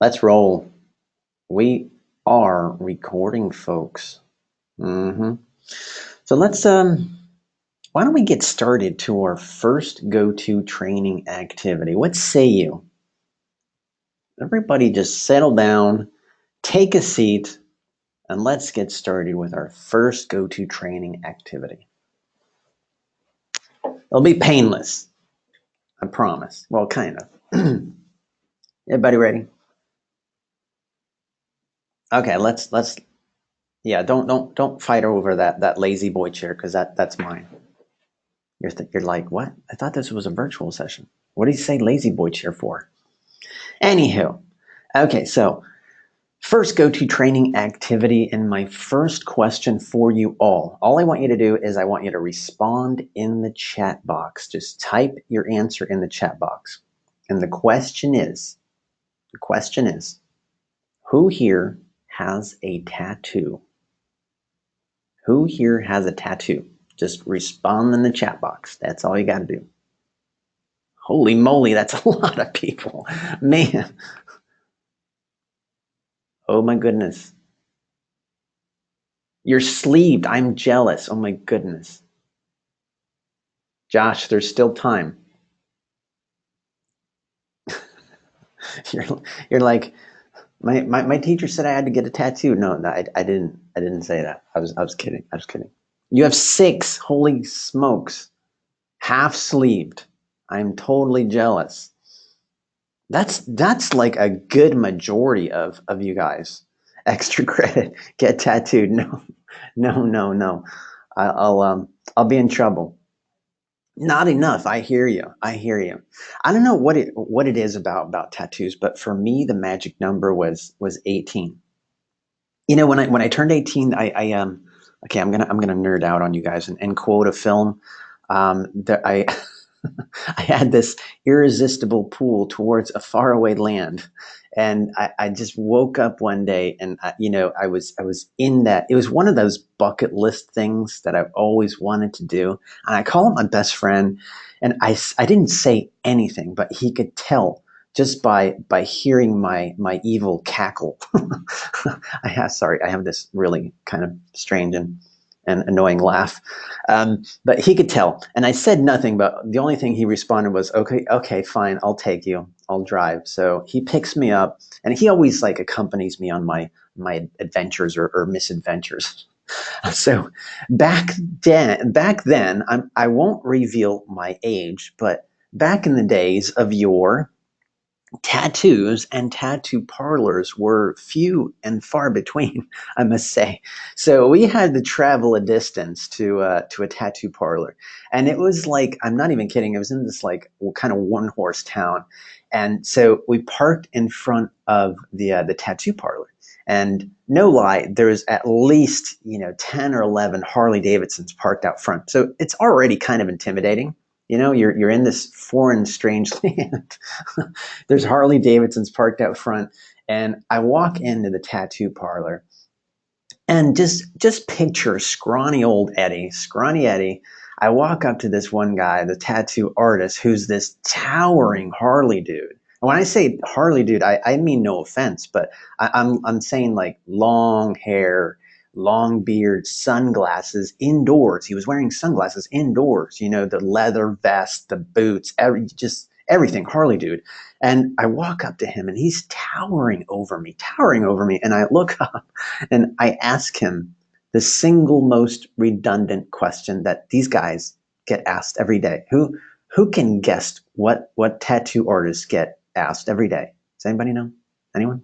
Let's roll. We are recording, folks. So why don't we get started to our first go-to training activity? What say you? Everybody just settle down, take a seat, and let's get started with our first go-to training activity. It'll be painless, I promise. Well, kind of. Everybody ready? Okay, let's yeah, don't fight over that lazy boy chair because that's mine. You're like, what? I thought this was a virtual session. What did he say lazy boy chair for? Anywho, okay, so first go-to training activity and my first question for you all. All I want you to do is I want you to respond in the chat box. Just type your answer in the chat box. And the question is, who here has a tattoo? Who here has a tattoo? Just respond in the chat box. That's all you got to do. Holy moly, that's a lot of people. Man. Oh my goodness. You're sleeved. I'm jealous. Oh my goodness. Josh, there's still time. You're like, my teacher said I had to get a tattoo. No, I didn't say that. I was kidding. I was kidding. You have 6. Holy smokes. Half sleeved. I'm totally jealous. That's like a good majority of you guys. Extra credit, get tattooed. No. I'll be in trouble. Not enough. I hear you. I hear you. I don't know what it is about tattoos, but for me, the magic number was 18. You know, when I turned 18, I okay, I'm gonna nerd out on you guys and quote a film. That I I had this irresistible pull towards a faraway land, and I just woke up one day, and I was in that. It was one of those bucket list things that I've always wanted to do, and I called my best friend, and I didn't say anything, but he could tell just by hearing my evil cackle. I have this really kind of strange and annoying laugh. But he could tell. And I said nothing, but the only thing he responded was, okay, fine, I'll take you. I'll drive. So he picks me up, and he always like accompanies me on my adventures or misadventures. So back then, I won't reveal my age, but back in the days of yore, tattoos and tattoo parlors were few and far between, I must say. So we had to travel a distance to a tattoo parlor, and it was like, I'm not even kidding. It was in this like kind of one horse town, and so we parked in front of the tattoo parlor. And no lie, there's at least 10 or 11 Harley Davidsons parked out front. So it's already kind of intimidating. You're in this foreign, strange land. There's Harley Davidsons parked out front, and I walk into the tattoo parlor, and just picture scrawny Eddie. I walk up to this one guy, the tattoo artist, who's this towering Harley dude. And when I say Harley dude, I mean no offense, but I'm saying like long hair, long beard, sunglasses indoors. He was wearing sunglasses indoors. The leather vest, the boots, just everything Harley dude. And I walk up to him, and he's towering over me. And I look up, and I ask him the single most redundant question that these guys get asked every day. Who can guess what tattoo artists get asked every day? Does anybody know? Anyone?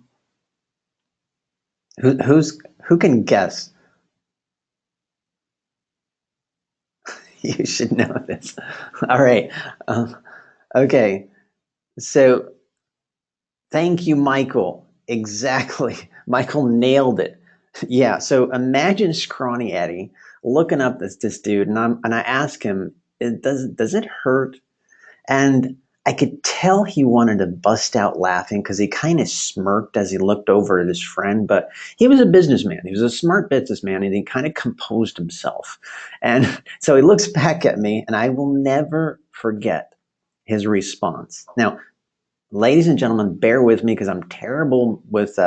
Who can guess? You should know this. All right. Okay. So thank you, Michael. Exactly. Michael nailed it. Yeah. So imagine scrawny Eddie looking up this dude, and I ask him, does it hurt? And I could tell he wanted to bust out laughing because he kind of smirked as he looked over at his friend. But he was a businessman. He was a smart businessman, and he kind of composed himself. And so he looks back at me, and I will never forget his response. Now, ladies and gentlemen, bear with me because I'm terrible with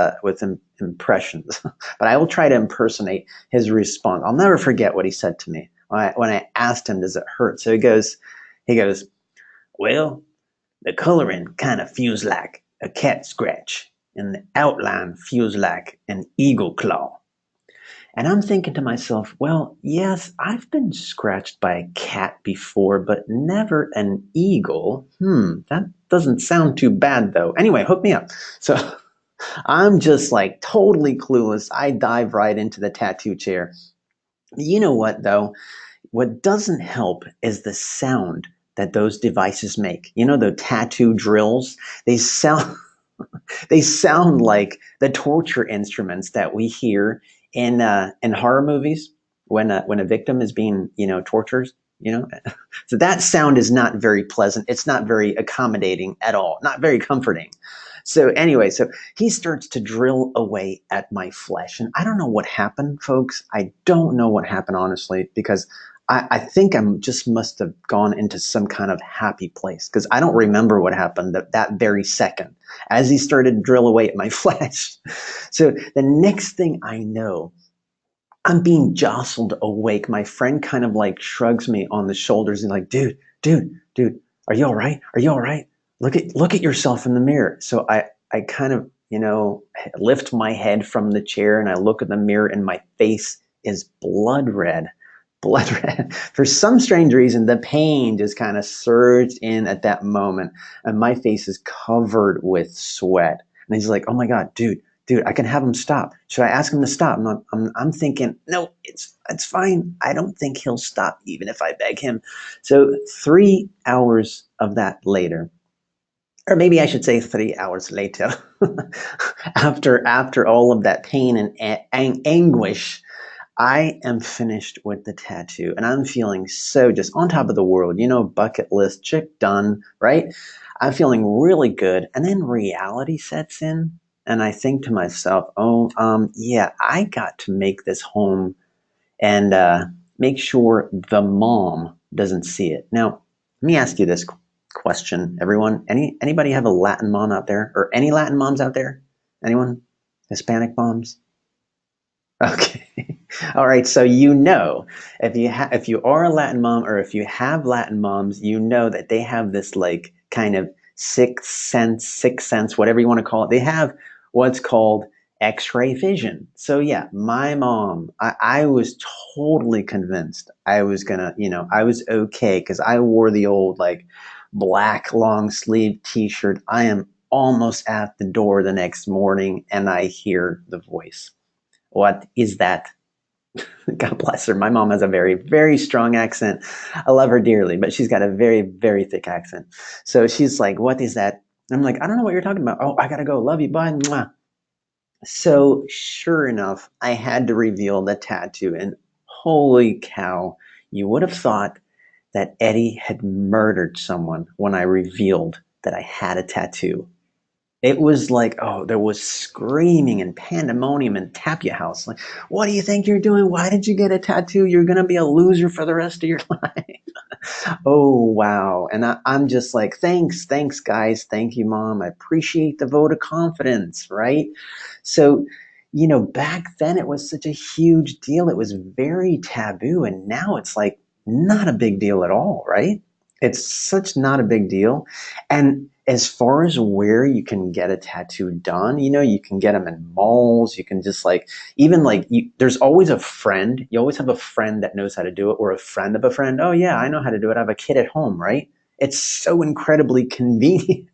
impressions, but I will try to impersonate his response. I'll never forget what he said to me when I asked him, "Does it hurt?" So he goes, "Well, the coloring kind of feels like a cat scratch, and the outline feels like an eagle claw." And I'm thinking to myself, well, yes, I've been scratched by a cat before, but never an eagle. That doesn't sound too bad though. Anyway, hook me up. So I'm just like totally clueless. I dive right into the tattoo chair. You know what though? What doesn't help is the sound that those devices make. You know, the tattoo drills, they sound they sound like the torture instruments that we hear in horror movies when a victim is being tortured. You know, so that sound is not very pleasant. It's not very accommodating at all. Not very comforting. So anyway, so he starts to drill away at my flesh, and I don't know what happened, folks. I don't know what happened honestly, because I think I'm just must have gone into some kind of happy place because I don't remember what happened that very second as he started to drill away at my flesh. So the next thing I know, I'm being jostled awake. My friend kind of like shrugs me on the shoulders and like, dude, are you all right? Are you all right? Look at yourself in the mirror. So I kind of, lift my head from the chair and I look in the mirror and my face is blood red. Blood red. For some strange reason, the pain just kind of surged in at that moment, and my face is covered with sweat. And he's like, "Oh my God, dude, I can have him stop. Should I ask him to stop?" I'm thinking, no, it's fine. I don't think he'll stop even if I beg him. So 3 hours of that later, or maybe I should say 3 hours later, after all of that pain and anguish, I am finished with the tattoo and I'm feeling so just on top of the world, bucket list, check done, right? I'm feeling really good. And then reality sets in and I think to myself, oh, yeah, I got to make this home and make sure the mom doesn't see it. Now, let me ask you this question, everyone. Anybody have a Latin mom out there or any Latin moms out there? Anyone? Hispanic moms? Okay. All right. So if you are a Latin mom or if you have Latin moms, you know that they have this like kind of sixth sense, whatever you want to call it. They have what's called X-ray vision. So yeah, my mom, I was totally convinced I was gonna, I was okay because I wore the old like black long sleeve T-shirt. I am almost at the door the next morning and I hear the voice. What is that? God bless her. My mom has a very, very strong accent. I love her dearly, but she's got a very, very thick accent. So she's like, "What is that?" And I'm like, "I don't know what you're talking about." "Oh, I gotta go. Love you. Bye." Mwah. So sure enough, I had to reveal the tattoo, and holy cow, you would have thought that Eddie had murdered someone when I revealed that I had a tattoo. It was like, oh, there was screaming and pandemonium in Tapia House. Like, what do you think you're doing? Why did you get a tattoo? You're going to be a loser for the rest of your life. Oh, wow. And I'm just like, thanks, guys. Thank you, mom. I appreciate the vote of confidence, right? So, back then it was such a huge deal. It was very taboo. And now it's like not a big deal at all, right? It's such not a big deal. And as far as where you can get a tattoo done, you can get them in malls. You can just like, even like, there's always a friend. You always have a friend that knows how to do it or a friend of a friend. Oh, yeah, I know how to do it. I have a kid at home, right? It's so incredibly convenient,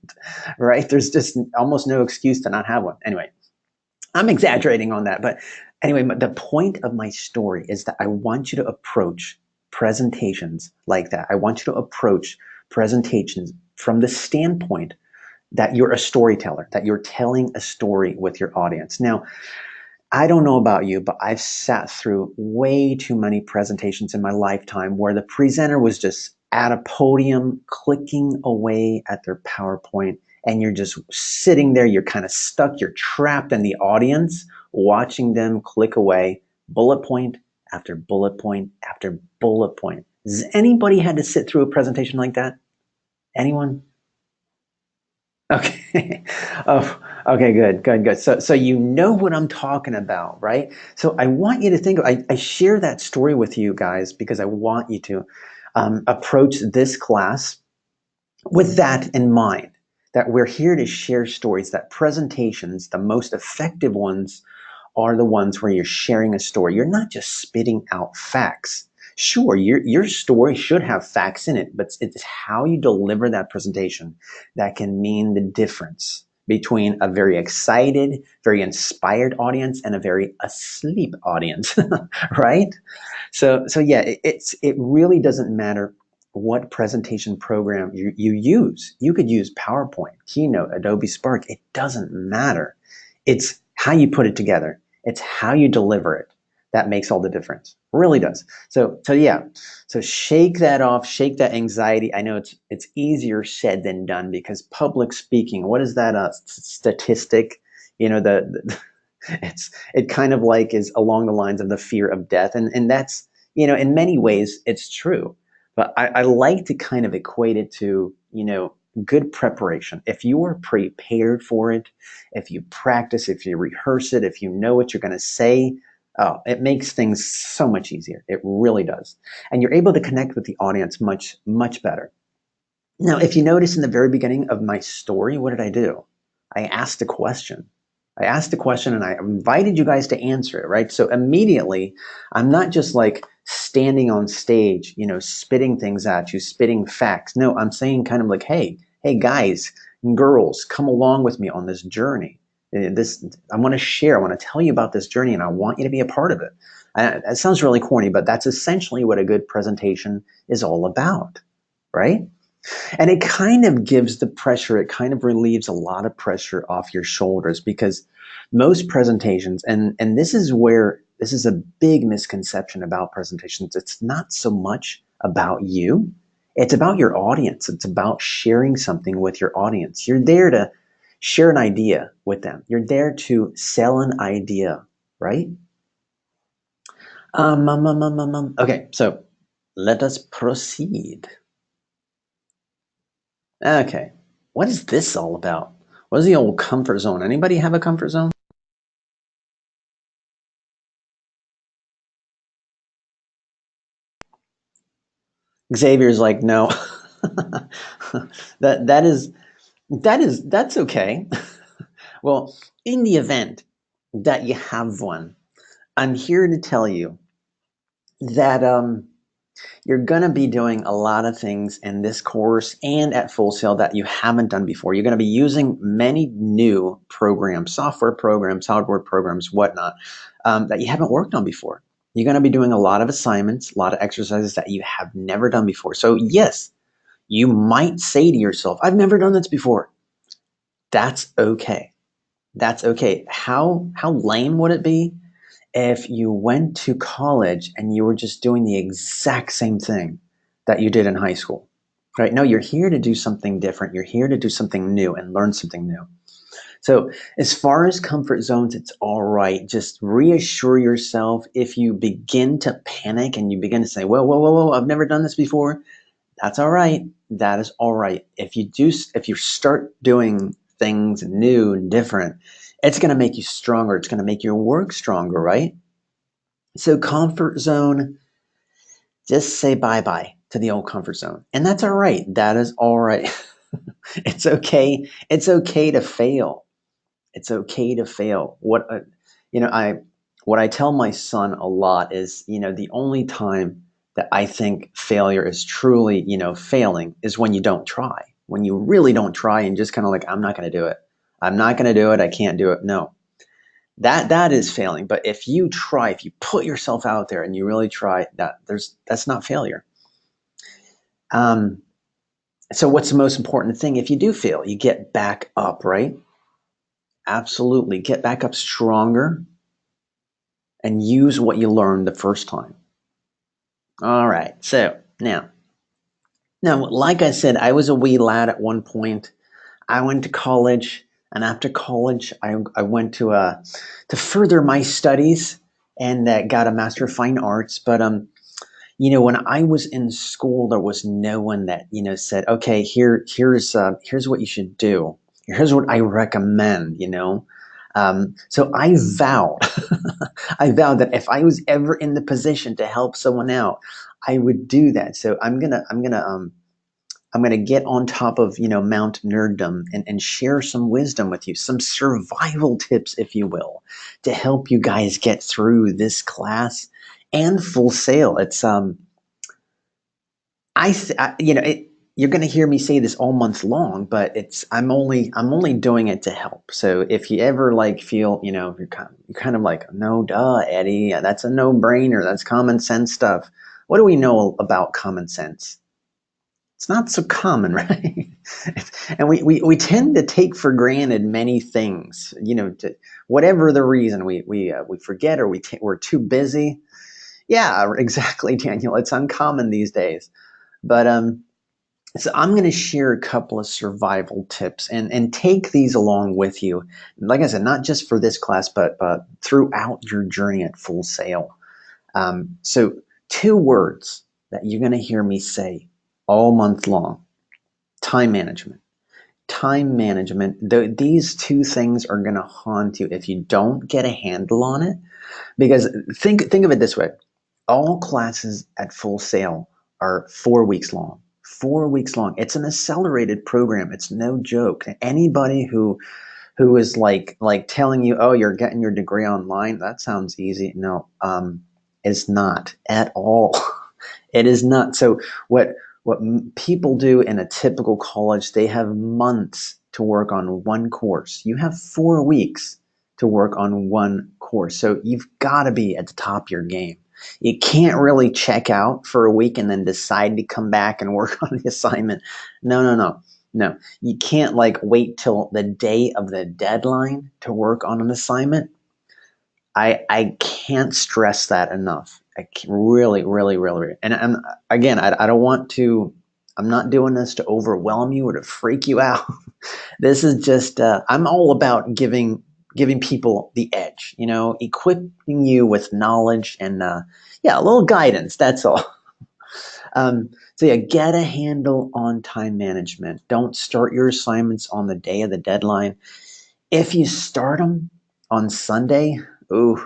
right? There's just almost no excuse to not have one. Anyway, I'm exaggerating on that. But anyway, the point of my story is that I want you to approach presentations like that. I want you to approach presentations from the standpoint that you're a storyteller, that you're telling a story with your audience. Now, I don't know about you, but I've sat through way too many presentations in my lifetime where the presenter was just at a podium clicking away at their PowerPoint and you're just sitting there, you're kind of stuck, you're trapped in the audience watching them click away bullet point after bullet point after bullet point. Has anybody had to sit through a presentation like that? Anyone? Okay. Oh, okay, good, good, good. So you know what I'm talking about, right? So I want you to think of, I share that story with you guys because I want you to approach this class with that in mind, that we're here to share stories, that presentations, the most effective ones are the ones where you're sharing a story. You're not just spitting out facts. Sure, your story should have facts in it, but it's how you deliver that presentation that can mean the difference between a very excited, very inspired audience and a very asleep audience, right? So yeah, it really doesn't matter what presentation program you use. You could use PowerPoint, Keynote, Adobe Spark. It doesn't matter. It's how you put it together. It's how you deliver it that makes all the difference. Really does. So yeah. So shake that off, shake that anxiety. I know it's easier said than done because public speaking, what is that statistic? You know, the it kind of like is along the lines of the fear of death, and that's, you know, in many ways it's true, but I like to kind of equate it to, you know, good preparation. If you are prepared for it, if you practice, if you rehearse it, if you know what you're going to say, oh, it makes things so much easier. It really does. And you're able to connect with the audience much better. Now, if you notice in the very beginning of my story, what did I do? I asked a question. I asked a question and I invited you guys to answer it, right? So immediately, I'm not just like standing on stage, you know, spitting things at you, spitting facts. No, I'm saying kind of like, hey guys and girls, come along with me on this journey. This I want to share. I want to tell you about this journey, and I want you to be a part of it. It sounds really corny, but that's essentially what a good presentation is all about, right? And it kind of gives the pressure, it kind of relieves a lot of pressure off your shoulders because most presentations, and this is where this is a big misconception about presentations. It's not so much about you, it's about your audience. It's about sharing something with your audience. You're there to share an idea with them, you're there to sell an idea, right? Okay, so let us proceed. Okay. What is this all about? What is the old comfort zone? Anybody have a comfort zone? Xavier's like, no. That is that's okay. Well, in the event that you have one, I'm here to tell you that you're going to be doing a lot of things in this course and at Full Sail that you haven't done before. You're going to be using many new programs, software programs, hardware programs, whatnot, that you haven't worked on before. You're going to be doing a lot of assignments, a lot of exercises that you have never done before. So yes, you might say to yourself, I've never done this before. That's okay. That's okay. How lame would it be if you went to college and you were just doing the exact same thing that you did in high school, right? No, you're here to do something different. You're here to do something new and learn something new. So, as far as comfort zones, it's all right. Just reassure yourself if you begin to panic and you begin to say, whoa, I've never done this before. That's all right. That is all right. If you start doing things new and different, it's going to make you stronger. It's going to make your work stronger, right? So comfort zone, just say bye-bye to the old comfort zone. And that's all right. That is all right. It's okay. It's okay to fail. It's okay to fail. You know, what I tell my son a lot is, you know, the only time that I think failure is truly, you know, failing is when you don't try. When you really don't try and just kind of like, I'm not going to do it. I'm not going to do it. I can't do it. No, that is failing. But if you try, if you put yourself out there and you really try, that's not failure. um, so what's the most important thing? If you do fail, you get back up, right? Absolutely, get back up stronger and use what you learned the first time. All right, so now like I said, I was a wee lad at one point. I went to college, and after college, I went to further my studies and got a Master of Fine Arts. But you know, when I was in school, there was no one that, you know, said, okay, here's what you should do. Here's what I recommend, So I vowed, I vowed that if I was ever in the position to help someone out, I would do that. So I'm gonna get on top of, Mount Nerddom and share some wisdom with you, some survival tips, if you will, to help you guys get through this class and Full Sail. It's you're going to hear me say this all month long, but I'm only doing it to help. So if you ever like feel, you're kind of like, no, duh, Eddie, that's a no-brainer. That's common sense stuff. What do we know about common sense? It's not so common, right? And we tend to take for granted many things, whatever the reason we forget or we're too busy. Yeah, exactly, Daniel. It's uncommon these days. But so I'm going to share a couple of survival tips and take these along with you. Like I said, not just for this class, but throughout your journey at Full Sail. So 2 words that you're going to hear me say all month long: time management. Time management. These 2 things are going to haunt you if you don't get a handle on it. Because think of it this way: all classes at Full Sail are 4 weeks long. 4 weeks long. It's an accelerated program. It's no joke. Anybody who is like telling you, oh, you're getting your degree online, that sounds easy. No, it's not at all. It is not. So what people do in a typical college, they have months to work on one course. You have 4 weeks to work on one course. So you've got to be at the top of your game. You can't really check out for a week and then decide to come back and work on the assignment. No, no, no. No, you can't like wait till the day of the deadline to work on an assignment. I can't stress that enough. I can really, really, really, really. And again, I don't want to. I'm not doing this to overwhelm you or to freak you out. This is just. I'm all about giving people the edge. Equipping you with knowledge and yeah, a little guidance. That's all. So yeah, get a handle on time management. Don't start your assignments on the day of the deadline. If you start them on Sunday, ooh,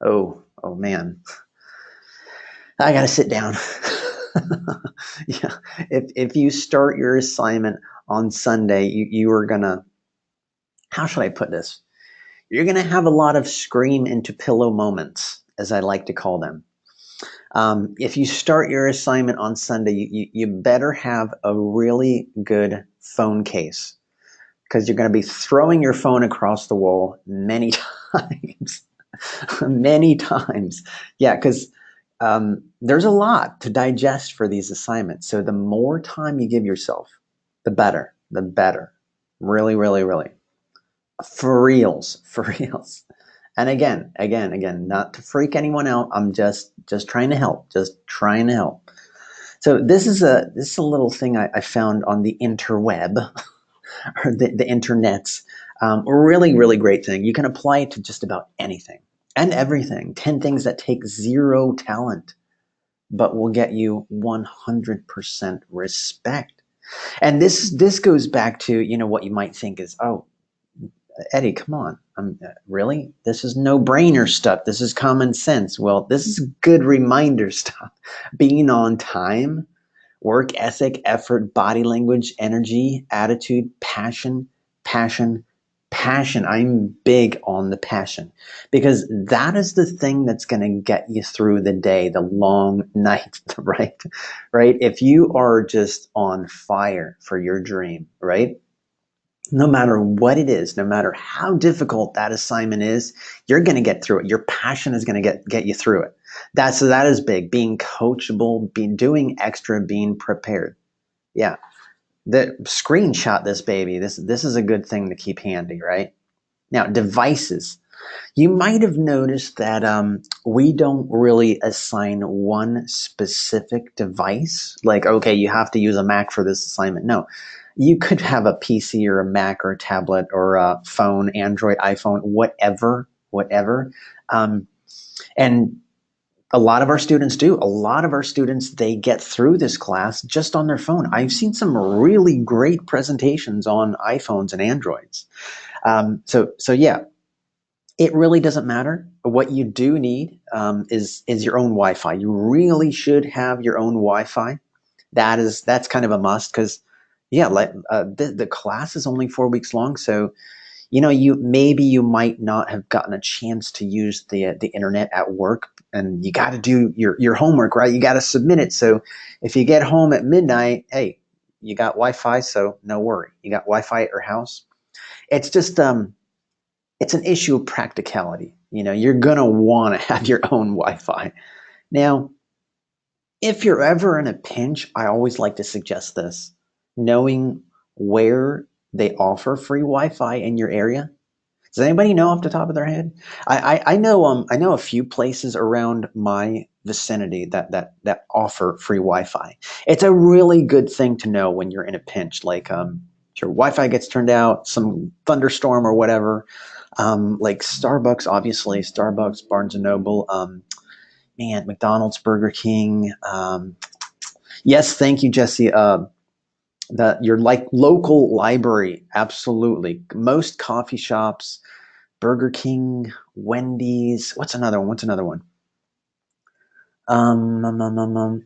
oh man, I gotta sit down. Yeah, if you start your assignment on Sunday, you are gonna. How should I put this? You're gonna have a lot of scream into pillow moments, as I like to call them. If you start your assignment on Sunday, you better have a really good phone case, because you're going to be throwing your phone across the wall many times. Many times. Yeah, because there's a lot to digest for these assignments. So the more time you give yourself, the better. The better. Really, really, really. For reals. For reals. And again, not to freak anyone out. I'm just trying to help. Just trying to help. So this is a little thing I found on the interweb or the internets. A really, really great thing. You can apply it to just about anything and everything. 10 things that take zero talent, but will get you 100% respect. And this goes back to, what you might think is, oh, Eddie, come on. Really? This is no-brainer stuff. This is common sense. Well, this is good reminder stuff. Being on time, work ethic, effort, body language, energy, attitude, passion, passion, passion. I'm big on the passion, because that is the thing that's going to get you through the day, the long night, right? Right? If you are just on fire for your dream, right? No matter what it is, no matter how difficult that assignment is, you're going to get through it. Your passion is going to get you through it. That is big. Being coachable, doing extra, being prepared. Yeah. The screenshot this baby. This is a good thing to keep handy, right? Now, devices. You might have noticed that we don't really assign one specific device. Like, okay, you have to use a Mac for this assignment. No, you could have a PC or a Mac or a tablet or a phone, Android, iPhone, whatever. And A lot of our students do. A lot of our students, they get through this class just on their phone. I've seen some really great presentations on iPhones and Androids. So yeah, it really doesn't matter. What you do need is your own Wi-Fi. You really should have your own Wi-Fi. That's kind of a must because yeah, like the class is only 4 weeks long, so you might not have gotten a chance to use the internet at work, and you got to do your homework, right? You got to submit it. So if you get home at midnight, hey, you got Wi-Fi, so no worry. You got Wi-Fi at your house. It's just it's an issue of practicality. You're gonna want to have your own Wi-Fi. Now, if you're ever in a pinch, I always like to suggest this: knowing where they offer free Wi-Fi in your area. Does anybody know off the top of their head? I know a few places around my vicinity that offer free Wi-Fi. It's a really good thing to know when you're in a pinch, like if your Wi-Fi gets turned out, some thunderstorm or whatever. Like Starbucks, obviously, Starbucks, Barnes and Noble, man, McDonald's, Burger King. Yes, thank you, Jesse. Your like local library, absolutely. Most coffee shops, Burger King, Wendy's. What's another one?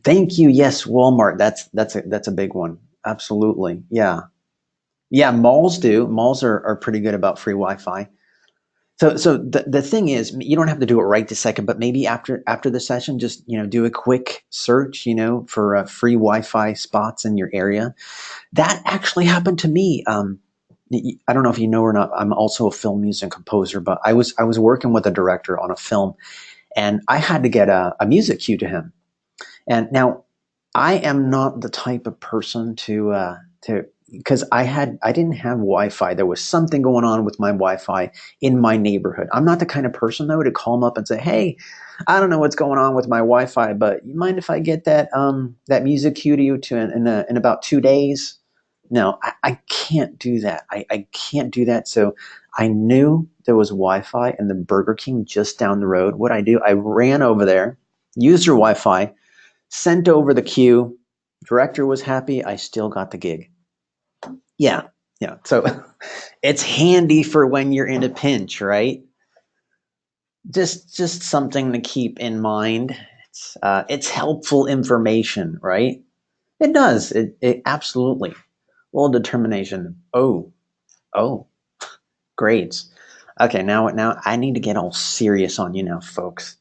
Thank you. Yes, Walmart. That's a big one. Absolutely. Yeah. Yeah, malls do. Malls are pretty good about free Wi-Fi. So the thing is, you don't have to do it right this second, but maybe after the session, just do a quick search, for free Wi-Fi spots in your area. That actually happened to me. I don't know if you know or not. I'm also a film music composer, but I was working with a director on a film, and I had to get a music cue to him. And now, I am not the type of person to because I didn't have Wi-Fi. There was something going on with my Wi-Fi in my neighborhood. I'm not the kind of person though to call them up and say, "Hey, I don't know what's going on with my Wi-Fi, but you mind if I get that music cue to you in about 2 days?" No, I can't do that. I can't do that. So I knew there was Wi-Fi in the Burger King just down the road. What I do, I ran over there, used your Wi-Fi, sent over the cue. Director was happy. I still got the gig. Yeah, yeah. So it's handy for when you're in a pinch, right? Just something to keep in mind. It's helpful information, right? It does. It absolutely. A little determination. Oh, grades. Okay, now I need to get all serious on you now, folks.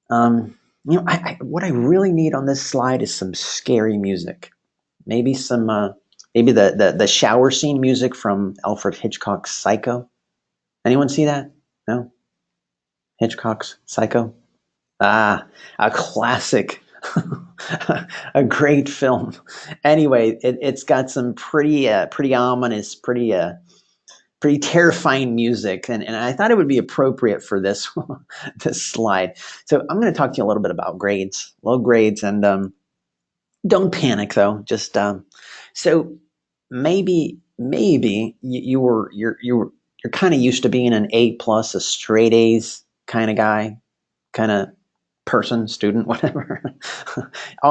What I really need on this slide is some scary music. Maybe maybe the shower scene music from Alfred Hitchcock's Psycho. Anyone see that? No? Hitchcock's Psycho? Ah, a classic. A great film. Anyway, it's got some pretty ominous, pretty terrifying music, and I thought it would be appropriate for this this slide. So I'm going to talk to you a little bit about grades, low grades, and don't panic though. Just so maybe you're kind of used to being an A plus, a straight A's kind of guy, kind of person, student, whatever.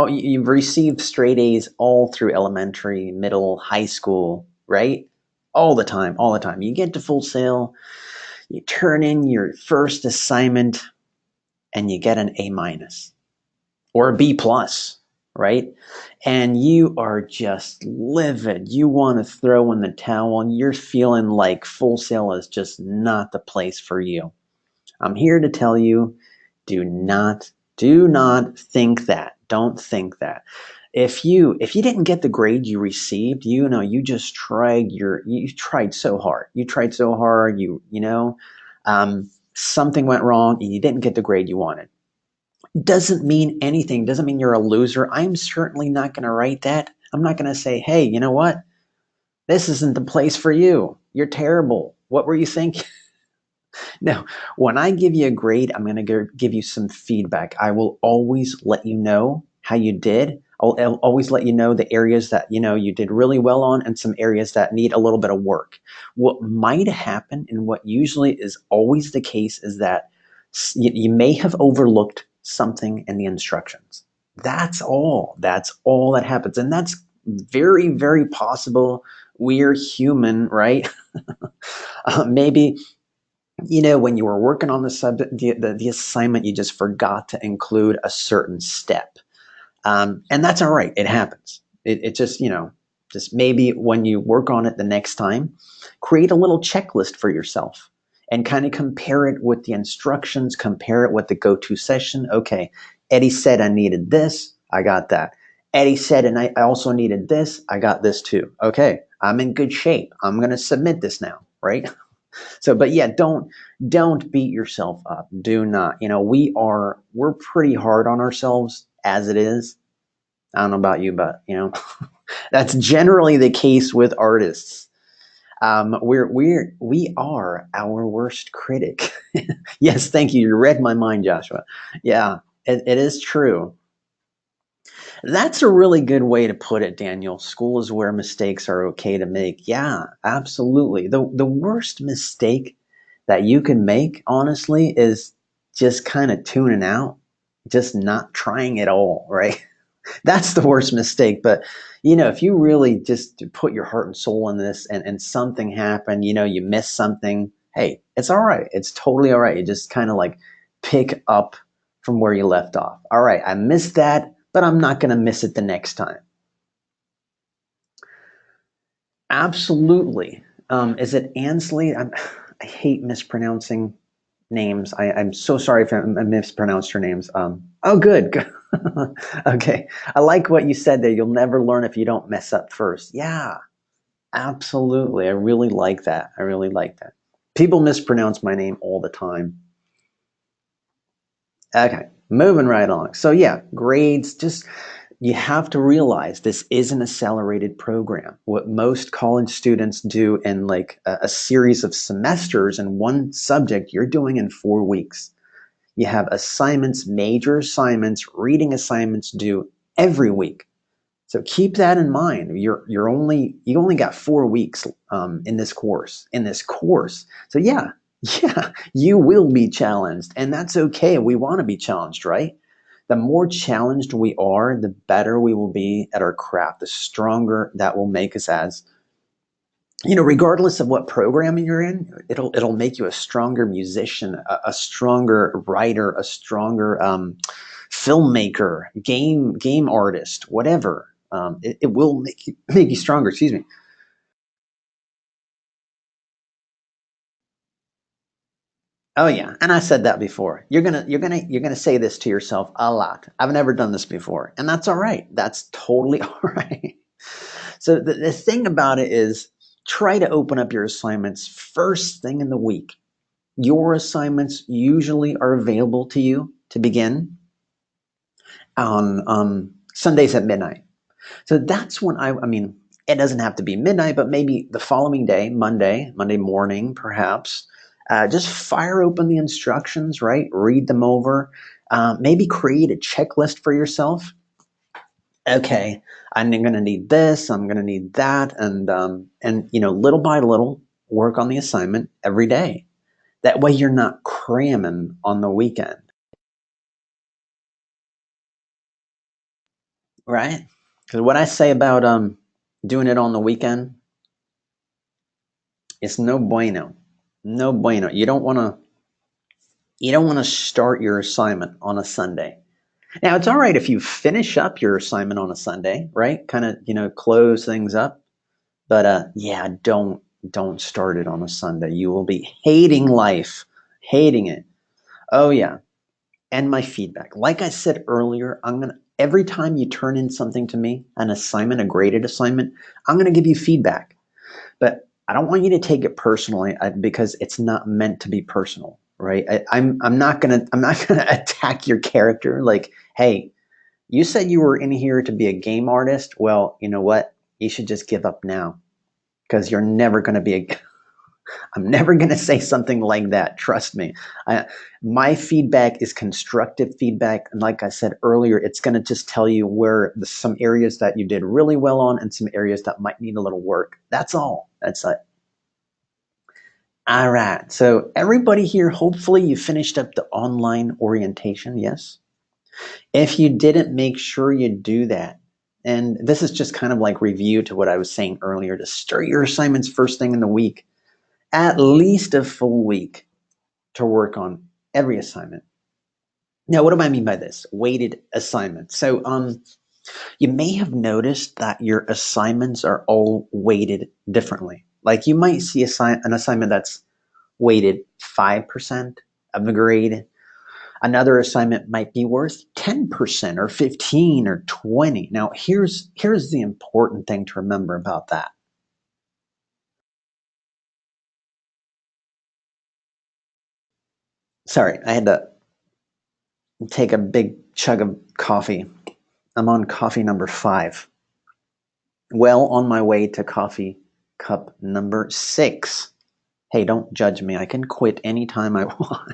You've received straight A's all through elementary, middle, high school, right? All the time, all the time. You get to Full Sail, you turn in your first assignment, and you get an A minus or a B plus, right? And you are just livid. You want to throw in the towel, and you're feeling like Full Sail is just not the place for you. I'm here to tell you, do not think that. Don't think that. If you didn't get the grade you received, you just you tried so hard. You tried so hard. Something went wrong and you didn't get the grade you wanted. Doesn't mean anything. Doesn't mean you're a loser. I'm certainly not going to write that. I'm not going to say, hey, you know what? This isn't the place for you. You're terrible. What were you thinking? No, when I give you a grade, I'm going to give you some feedback. I will always let you know how you did. I'll always let you know the areas that you did really well on and some areas that need a little bit of work. What might happen and what usually is always the case is that you may have overlooked something in the instructions. That's all. That's all that happens. And that's very, very possible. We're human, right? Maybe, when you were working on the subject, the assignment, you just forgot to include a certain step. And that's all right. It happens. It just, just maybe when you work on it the next time, create a little checklist for yourself and kind of compare it with the instructions, compare it with the go-to session. Okay, Eddie said I needed this. I got that. Eddie said, and I also needed this. I got this too. Okay, I'm in good shape. I'm going to submit this now, right? So, but yeah, don't beat yourself up. Do not. We're pretty hard on ourselves as it is. I don't know about you, but that's generally the case with artists. We are our worst critic. Yes, thank you. You read my mind, Joshua. Yeah, it is true. That's a really good way to put it, Daniel. School is where mistakes are okay to make. Yeah, absolutely. The worst mistake that you can make, honestly, is just kind of tuning out, just not trying at all, right? That's the worst mistake. But if you really just put your heart and soul in this, and something happened, you miss something, hey, it's all right. It's totally all right. You just kind of like pick up from where you left off. All right, I missed that, but I'm not going to miss it the next time. Absolutely. Is it Ansley? I hate mispronouncing names. I'm so sorry if I mispronounced your names. Oh, good. Good. Okay. I like what you said there. You'll never learn if you don't mess up first. Yeah, absolutely. I really like that. I really like that. People mispronounce my name all the time. Okay, moving right along. So yeah, grades, just you have to realize this is an accelerated program. What most college students do in like a series of semesters in one subject, you're doing in 4 weeks. You have assignments, major assignments, reading assignments due every week. So keep that in mind. You only got 4 weeks in this course. So yeah, yeah, you will be challenged, and that's okay. We want to be challenged, right? The more challenged we are, the better we will be at our craft. The stronger that will make us as regardless of what program you're in, it'll make you a stronger musician, a stronger writer, a stronger filmmaker, game artist, whatever. It will make you stronger. Excuse me. Oh yeah, and I said that before. You're gonna say this to yourself a lot. I've never done this before, and that's all right. That's totally all right. So the thing about it is, try to open up your assignments first thing in the week. Your assignments usually are available to you to begin on Sundays at midnight. So that's when I mean, it doesn't have to be midnight, but maybe the following day, Monday morning, perhaps. Just fire open the instructions, right? Read them over. Maybe create a checklist for yourself. Okay, I'm going to need this. I'm going to need that, and little by little, work on the assignment every day. That way, you're not cramming on the weekend, right? Because what I say about doing it on the weekend, it's no bueno, no bueno. You don't want to start your assignment on a Sunday. Now it's all right if you finish up your assignment on a Sunday, right? Kind of close things up. But yeah, don't start it on a Sunday. You will be hating life, hating it. Oh yeah. And my feedback. Like I said earlier, every time you turn in something to me, an assignment, a graded assignment, I'm gonna give you feedback. But I don't want you to take it personally because it's not meant to be personal, right? I'm not gonna attack your character. Like, hey, you said you were in here to be a game artist. Well, you know what? You should just give up now because you're never gonna be a I'm never going to say something like that. Trust me. My feedback is constructive feedback. And like I said earlier, it's going to just tell you where some areas that you did really well on and some areas that might need a little work. That's all. That's it. All right. So everybody here, hopefully you finished up the online orientation. Yes? If you didn't, make sure you do that. And this is just kind of like review to what I was saying earlier, to start your assignments first thing in the week, at least a full week to work on every assignment. Now, what do I mean by this? Weighted assignments. So, you may have noticed that your assignments are all weighted differently. Like you might see an assignment that's weighted 5% of the grade. Another assignment might be worth 10% or 15 or 20. Now, here's the important thing to remember about that. Sorry, I had to take a big chug of coffee. I'm on coffee number 5. Well on my way to coffee cup number 6. Hey, don't judge me. I can quit anytime I want.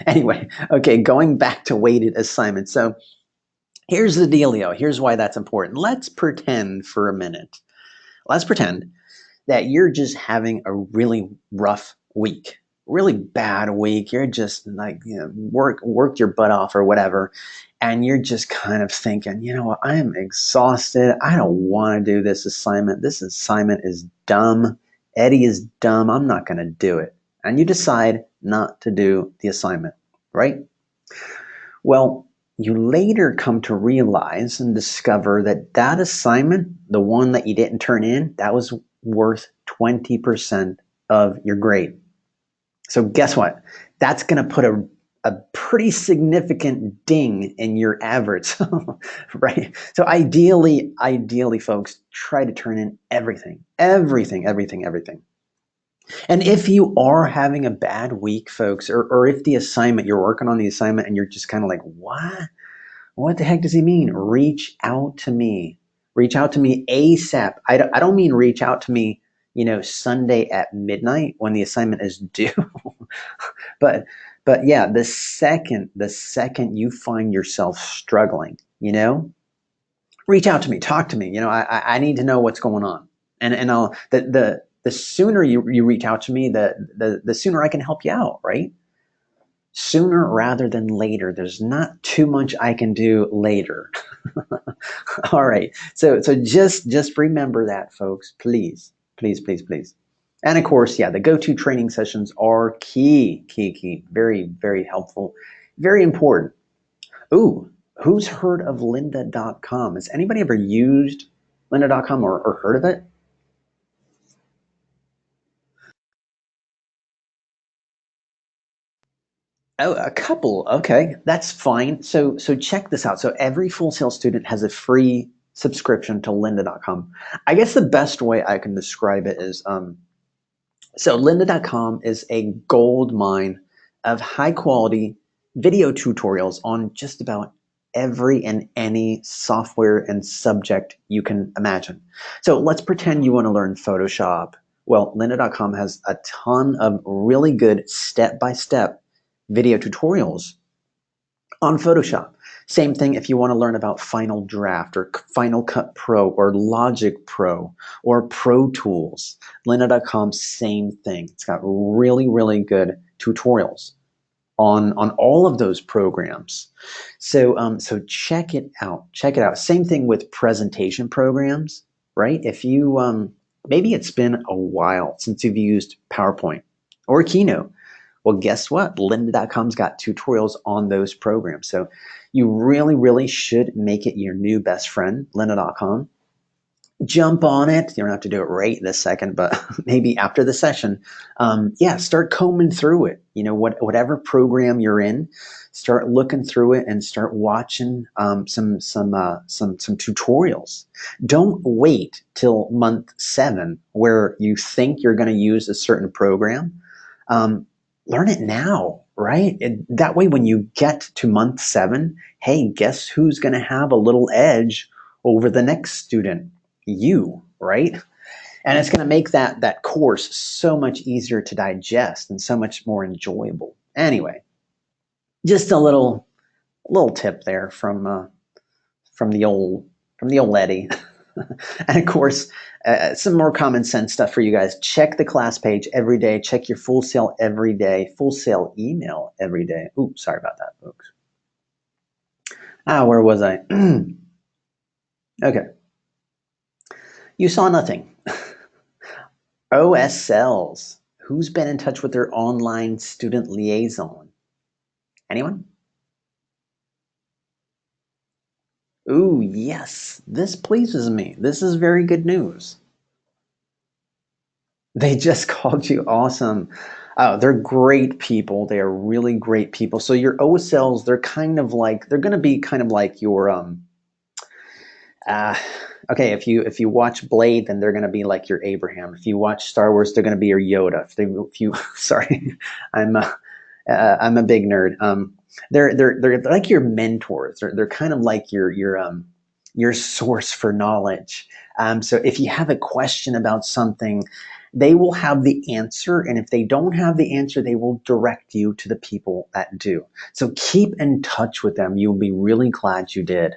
Anyway, okay, going back to weighted assignments. So here's the dealio. Here's why that's important. Let's pretend for a minute. Let's pretend that you're just having a really rough week, really bad week. You're just like, worked your butt off or whatever. And you're just kind of thinking, you know what, I am exhausted. I don't want to do this assignment. This assignment is dumb. Eddie is dumb. I'm not going to do it. And you decide not to do the assignment, right? Well, you later come to realize and discover that that assignment, the one that you didn't turn in, that was worth 20% of your grade. So guess what? That's going to put a pretty significant ding in your average, right? So ideally, folks, try to turn in everything. And if you are having a bad week, folks, or if the assignment, you're working on the assignment and you're just kind of like, what? What the heck does he mean? Reach out to me. Reach out to me ASAP. I don't mean reach out to me, Sunday at midnight when the assignment is due. but yeah, the second you find yourself struggling, reach out to me, talk to me. I need to know what's going on. And I'll the sooner you reach out to me, the sooner I can help you out, right? Sooner rather than later. There's not too much I can do later. All right. So just remember that, folks. Please. And of course, yeah, the go-to training sessions are key. Very, very helpful. Very important. Ooh, who's heard of lynda.com? Has anybody ever used lynda.com or heard of it? Oh, a couple. Okay, that's fine. So check this out. So every Full Sail student has a free subscription to lynda.com. I guess the best way I can describe it is so lynda.com is a gold mine of high quality video tutorials on just about every and any software and subject you can imagine. So let's pretend you want to learn Photoshop. Well, lynda.com has a ton of really good step-by-step video tutorials on Photoshop. Same thing if you want to learn about Final Draft or Final Cut Pro or Logic Pro or Pro Tools. Lynda.com, same thing. It's got really, really good tutorials on all of those programs. So check it out. Same thing with presentation programs, right? If you maybe it's been a while since you've used PowerPoint or Keynote. Well, guess what? Lynda.com's got tutorials on those programs. So you really, really should make it your new best friend, Lynda.com. Jump on it. You don't have to do it right this second, but maybe after the session, start combing through it. Whatever program you're in, start looking through it and start watching some tutorials. Don't wait till month 7 where you think you're going to use a certain program. Learn it now, right? That way, when you get to month 7, hey, guess who's going to have a little edge over the next student? You, right? And it's going to make that course so much easier to digest and so much more enjoyable. Anyway, just a little tip there from the old Eddie. And of course, some more common sense stuff for you guys. Check the class page every day. Check your Full Sail every day. Full Sail email every day. Ooh, sorry about that, folks. Where was I? Okay. You saw nothing. OSLs. Who's been in touch with their online student liaison? Anyone? Ooh, yes. This pleases me. This is very good news. They just called you awesome. They're great people. They are really great people. So your OSLs, they're kind of like they're going to be kind of like your uh, okay. If you watch Blade, then they're going to be like your Abraham. If you watch Star Wars, they're going to be your Yoda. If you sorry, I'm I'm a big nerd. They're like your mentors. They're kind of like your source for knowledge. So if you have a question about something, they will have the answer, and if they don't have the answer, they will direct you to the people that do. So keep in touch with them. You'll be really glad you did.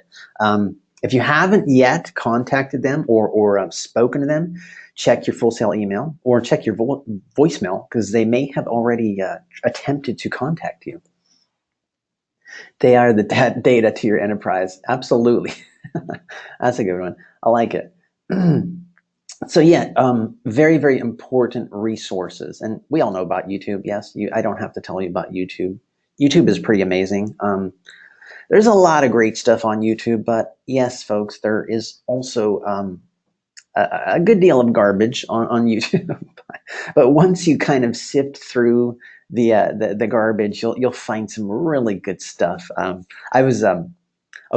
If you haven't yet contacted them or spoken to them, check your Full Sail email or check your voicemail because they may have already attempted to contact you. They are the data to your enterprise. Absolutely. That's a good one. I like it. So yeah, very, very important resources. And we all know about YouTube. Yes, I don't have to tell you about YouTube. YouTube is pretty amazing. There's a lot of great stuff on YouTube, but yes, folks, there is also a good deal of garbage on YouTube. But once you kind of sift through the garbage, you'll find some really good stuff. I was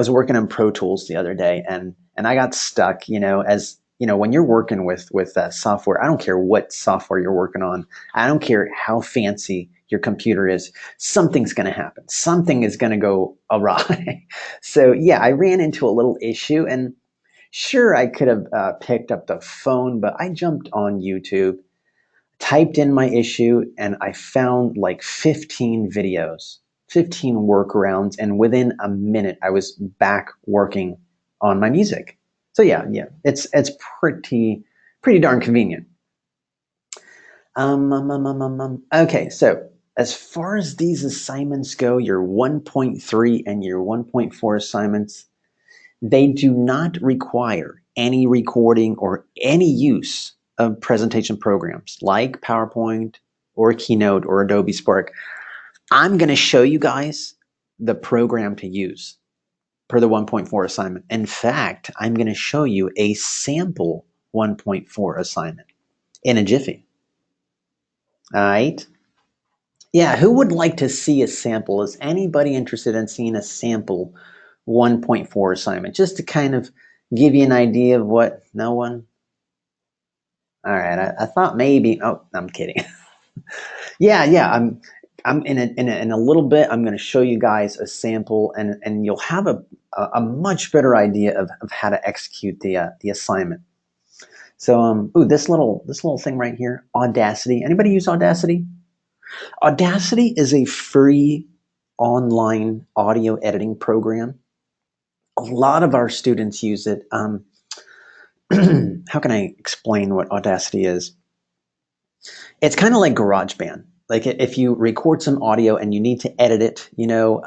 working on Pro Tools the other day, and I got stuck. As you know, when you're working with software, I don't care what software you're working on. I don't care how fancy your computer is. Something's going to happen. Something is going to go awry. So yeah, I ran into a little issue, and sure, I could have picked up the phone, but I jumped on YouTube, typed in my issue, and I found like 15 videos, 15 workarounds, and within a minute, I was back working on my music. So yeah, it's pretty darn convenient. Okay, so as far as these assignments go, your 1.3 and your 1.4 assignments, they do not require any recording or any use of presentation programs like PowerPoint or Keynote or Adobe Spark. I'm going to show you guys the program to use per the 1.4 assignment. In fact, I'm going to show you a sample 1.4 assignment in a jiffy. All right. Yeah, who would like to see a sample? Is anybody interested in seeing a sample 1.4 assignment just to kind of give you an idea of what? No one? All right, I thought maybe. Oh, I'm kidding. Yeah. I'm in a little bit. I'm going to show you guys a sample, and you'll have a much better idea of how to execute the assignment. So ooh, this little thing right here, Audacity. Anybody use Audacity? Audacity is a free online audio editing program. A lot of our students use it. How can I explain what Audacity is? It's kind of like GarageBand. Like if you record some audio and you need to edit it, you're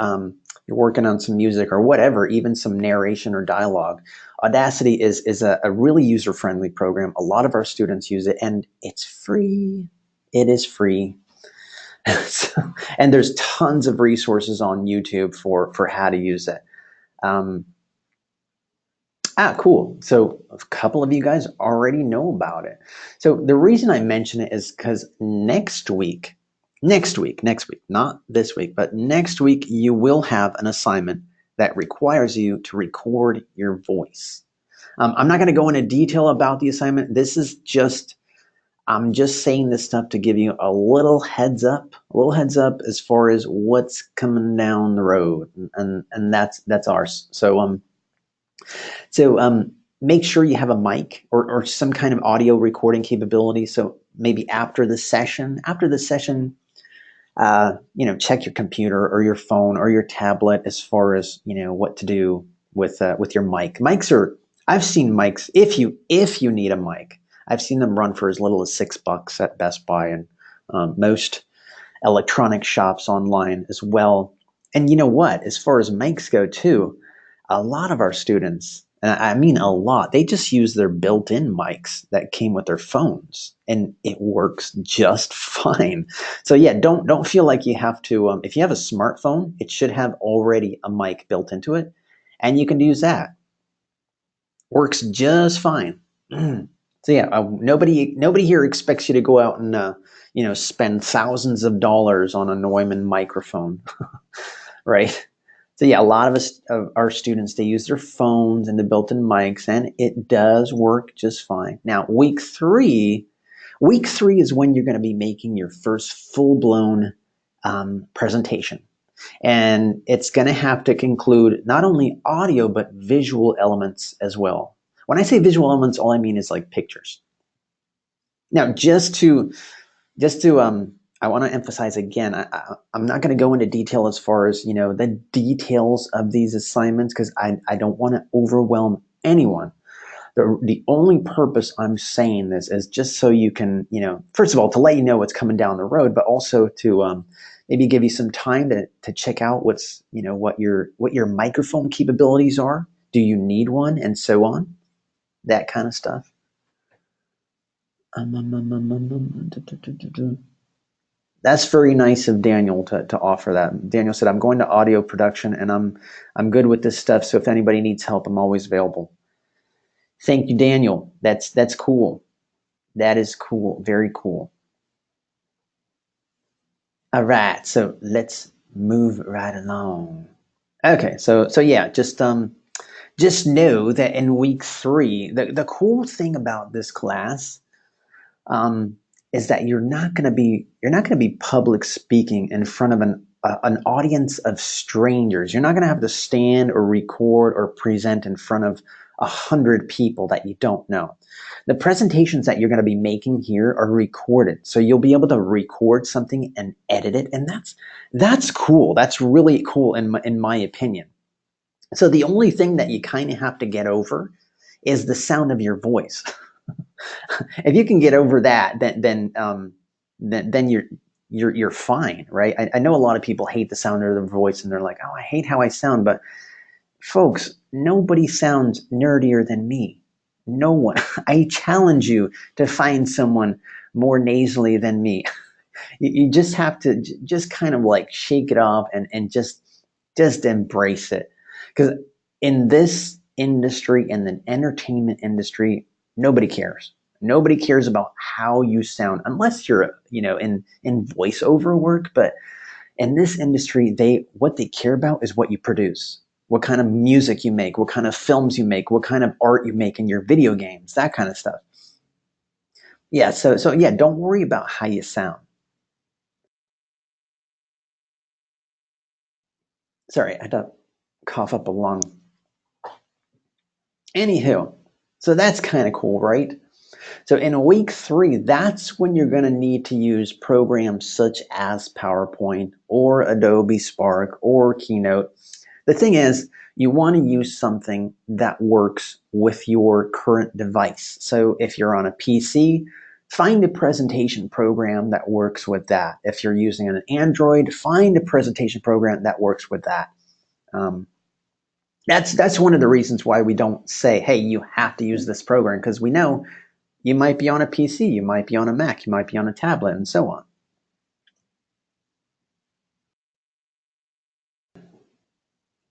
working on some music or whatever, even some narration or dialogue. Audacity is a really user friendly program. A lot of our students use it, and it's free. It is free. So, and there's tons of resources on YouTube for how to use it. Um, cool. So a couple of you guys already know about it. So the reason I mention it is because next week, not this week, but next week, you will have an assignment that requires you to record your voice. I'm not going to go into detail about the assignment. I'm just saying this stuff to give you a little heads up as far as what's coming down the road, and that's ours. So make sure you have a mic or some kind of audio recording capability. So maybe after the session, check your computer or your phone or your tablet as far as what to do with your mic. I've seen mics if you need a mic. I've seen them run for as little as $6 at Best Buy and most electronic shops online as well. And you know what? As far as mics go too, a lot of our students, and I mean a lot, they just use their built-in mics that came with their phones, and it works just fine. So yeah, don't feel like you have to. If you have a smartphone, it should have already a mic built into it, and you can use that. Works just fine. So yeah, nobody here expects you to go out and spend thousands of dollars on a Neumann microphone, right? So yeah, a lot of us, of our students, they use their phones and the built-in mics, and it does work just fine. Now, week three is when you're going to be making your first full-blown presentation, and it's going to have to include not only audio but visual elements as well. When I say visual elements, all I mean is like pictures. Now, just to I want to emphasize again, I'm not going to go into detail as far as the details of these assignments, because I don't want to overwhelm anyone. The only purpose I'm saying this is just so you can, first of all, to let you know what's coming down the road, but also to maybe give you some time to check out what your microphone capabilities are. Do you need one, and so on, that kind of stuff. That's very nice of Daniel to offer that. Daniel said, "I'm going to audio production, and I'm good with this stuff. So if anybody needs help, I'm always available." Thank you, Daniel. That's cool. That is cool. Very cool. All right, so let's move right along. Okay, so yeah, just know that in week three, the cool thing about this class um, is that you're not going to be public speaking in front of an audience of strangers. You're not going to have to stand or record or present in front of 100 people that you don't know. The presentations that you're going to be making here are recorded, so you'll be able to record something and edit it, and that's cool. That's really cool in my opinion. So the only thing that you kind of have to get over is the sound of your voice. If you can get over that, then you're fine, right? I know a lot of people hate the sound of their voice, and they're like, "Oh, I hate how I sound." But folks, nobody sounds nerdier than me. No one. I challenge you to find someone more nasally than me. You just have to just kind of like shake it off and just embrace it, because in this industry, in the entertainment industry, nobody cares. Nobody cares about how you sound unless you're in voiceover work. But in this industry, what they care about is what you produce, what kind of music you make, what kind of films you make, what kind of art you make in your video games, that kind of stuff. Yeah, so yeah, don't worry about how you sound. Sorry, I had to cough up a lung. Anywho, so that's kind of cool, right? So in week three, that's when you're going to need to use programs such as PowerPoint or Adobe Spark or Keynote. The thing is, you want to use something that works with your current device. So if you're on a PC, find a presentation program that works with that. If you're using an Android, find a presentation program that works with that. Um, that's one of the reasons why we don't say, "Hey, you have to use this program," because we know you might be on a PC, you might be on a Mac, you might be on a tablet, and so on.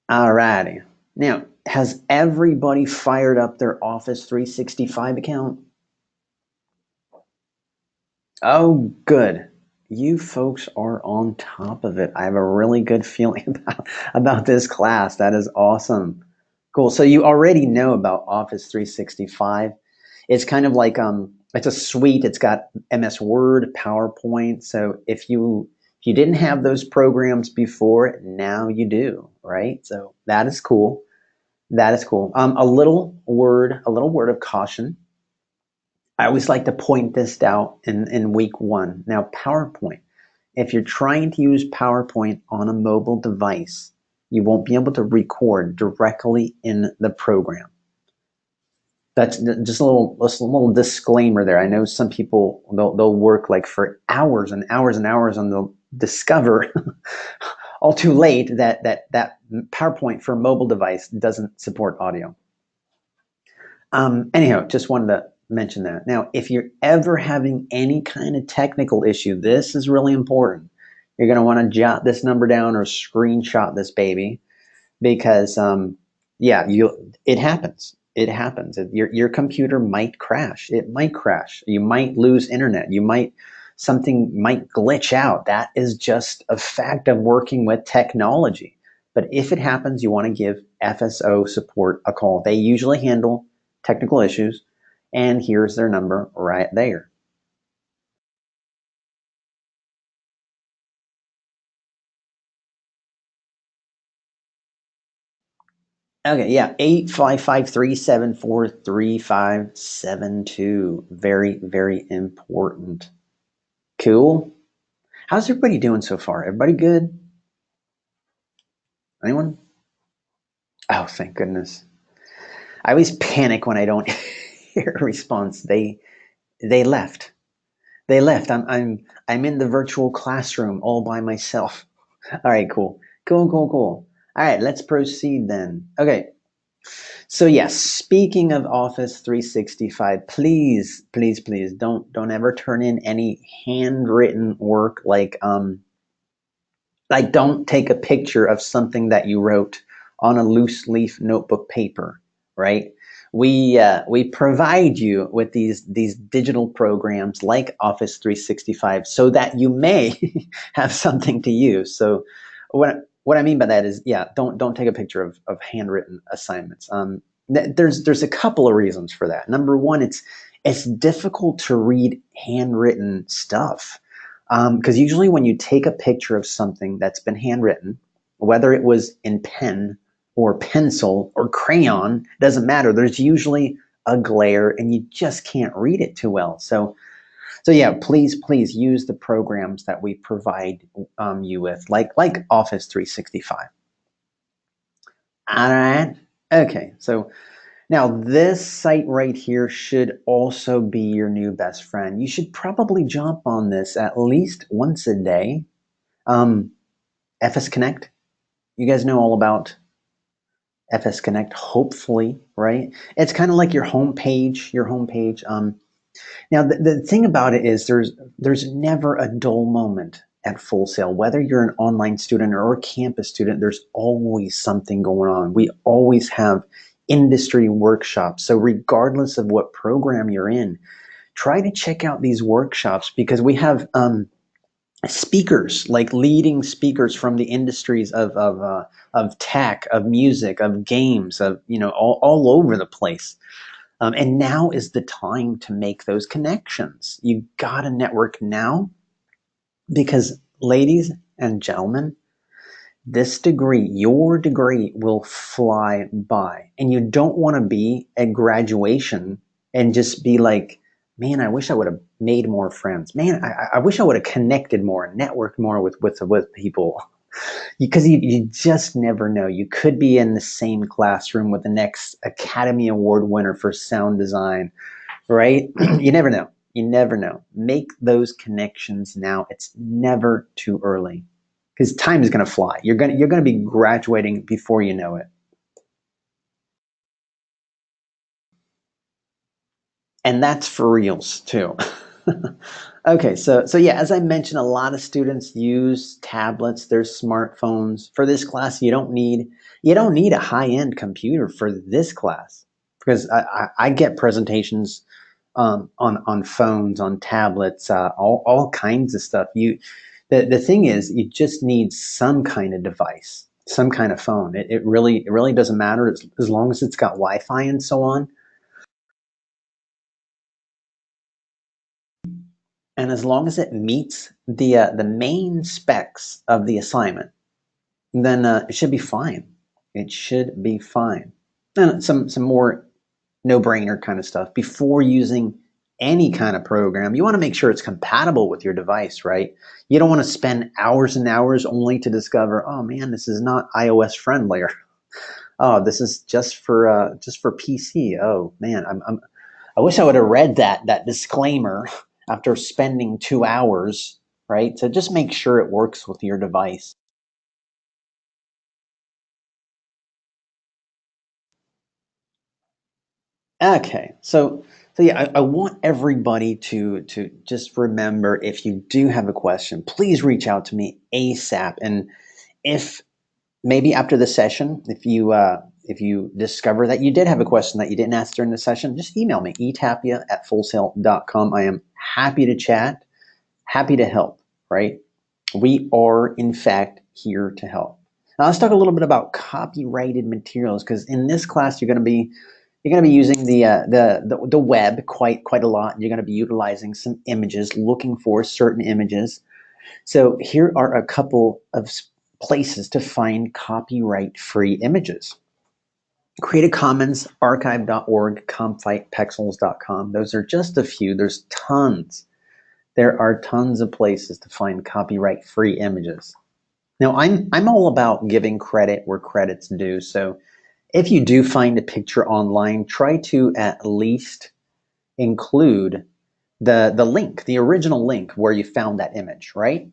Alrighty. Now, has everybody fired up their Office 365 account? Oh, good. You folks are on top of it. I have a really good feeling about this class. That is awesome. Cool. So you already know about Office 365. It's kind of like it's a suite. It's got MS Word, PowerPoint. So if you didn't have those programs before, now you do, right? So that is cool. That is cool. A little word of caution. I always like to point this out in week one. Now, PowerPoint. If you're trying to use PowerPoint on a mobile device, you won't be able to record directly in the program. That's just a little disclaimer there. I know some people they'll work like for hours and hours and hours, and they'll discover all too late that PowerPoint for a mobile device doesn't support audio. Anyhow, just wanted to mention that. Now, if you're ever having any kind of technical issue, this is really important. You're going to want to jot this number down or screenshot this baby because, yeah, it happens. It happens. Your computer might crash. It might crash. You might lose internet. Something might glitch out. That is just a fact of working with technology. But if it happens, you want to give FSO support a call. They usually handle technical issues, and here's their number right there. Okay, yeah, 8553743572. Very, very important. Cool. How's everybody doing so far? Everybody good? Anyone? Oh, thank goodness. I always panic when I don't hear a response. They left. They left. I'm in the virtual classroom all by myself. All right, cool. Cool. All right, let's proceed then. Okay. So yes, speaking of Office 365, please don't ever turn in any handwritten work like don't take a picture of something that you wrote on a loose leaf notebook paper, right? We provide you with these digital programs like Office 365 so that you may have something to use. So what I mean by that is, yeah, don't take a picture of handwritten assignments. There's a couple of reasons for that. Number one, it's difficult to read handwritten stuff because usually when you take a picture of something that's been handwritten, whether it was in pen or pencil or crayon, doesn't matter. There's usually a glare and you just can't read it too well. So yeah, please use the programs that we provide you with, like Office 365. All right. Okay. So now this site right here should also be your new best friend. You should probably jump on this at least once a day. Um, FS Connect. You guys know all about FS Connect, hopefully, right? It's kind of like your homepage. Now, the thing about it is there's never a dull moment at Full Sail. Whether you're an online student or a campus student, there's always something going on. We always have industry workshops. So regardless of what program you're in, try to check out these workshops because we have speakers, like leading speakers from the industries of tech, of music, of games, of all over the place. And now is the time to make those connections. You gotta network now because, ladies and gentlemen, this degree, your degree, will fly by. And you don't want to be at graduation and just be like, man, I wish I would have made more friends. Man, I wish I would have connected more and networked more with people. Because you just never know. You could be in the same classroom with the next Academy Award winner for sound design, right? You never know. You never know. Make those connections now. It's never too early because time is going to fly. You're going to be graduating before you know it. And that's for reals too. Okay, so yeah, as I mentioned, a lot of students use tablets, their smartphones. For this class, you don't need a high-end computer for this class because I get presentations on phones, on tablets, all kinds of stuff. The thing is, you just need some kind of device, some kind of phone. It really doesn't matter as long as it's got Wi-Fi and so on. And as long as it meets the main specs of the assignment, then it should be fine. It should be fine. And some more no-brainer kind of stuff. Before using any kind of program, you want to make sure it's compatible with your device, right? You don't want to spend hours and hours only to discover, oh man, this is not iOS friendly, or oh, this is just for PC. Oh man, I wish I would have read that disclaimer after spending 2 hours, right? So just make sure it works with your device. Okay, so yeah, I want everybody to just remember, if you do have a question, please reach out to me ASAP. And if maybe after the session, if you discover that you did have a question that you didn't ask during the session, just email me, etapia@fullsail.com. I am happy to chat, happy to help, right? We are, in fact, here to help. Now, let's talk a little bit about copyrighted materials, because in this class, you're going to be using the web quite a lot. You're going to be utilizing some images, looking for certain images. So here are a couple of places to find copyright-free images. Creative Commons, archive.org, comfightpexels.com. Those are just a few. There's tons. There are tons of places to find copyright-free images. Now, I'm all about giving credit where credit's due. So if you do find a picture online, try to at least include the link, the original link where you found that image, right?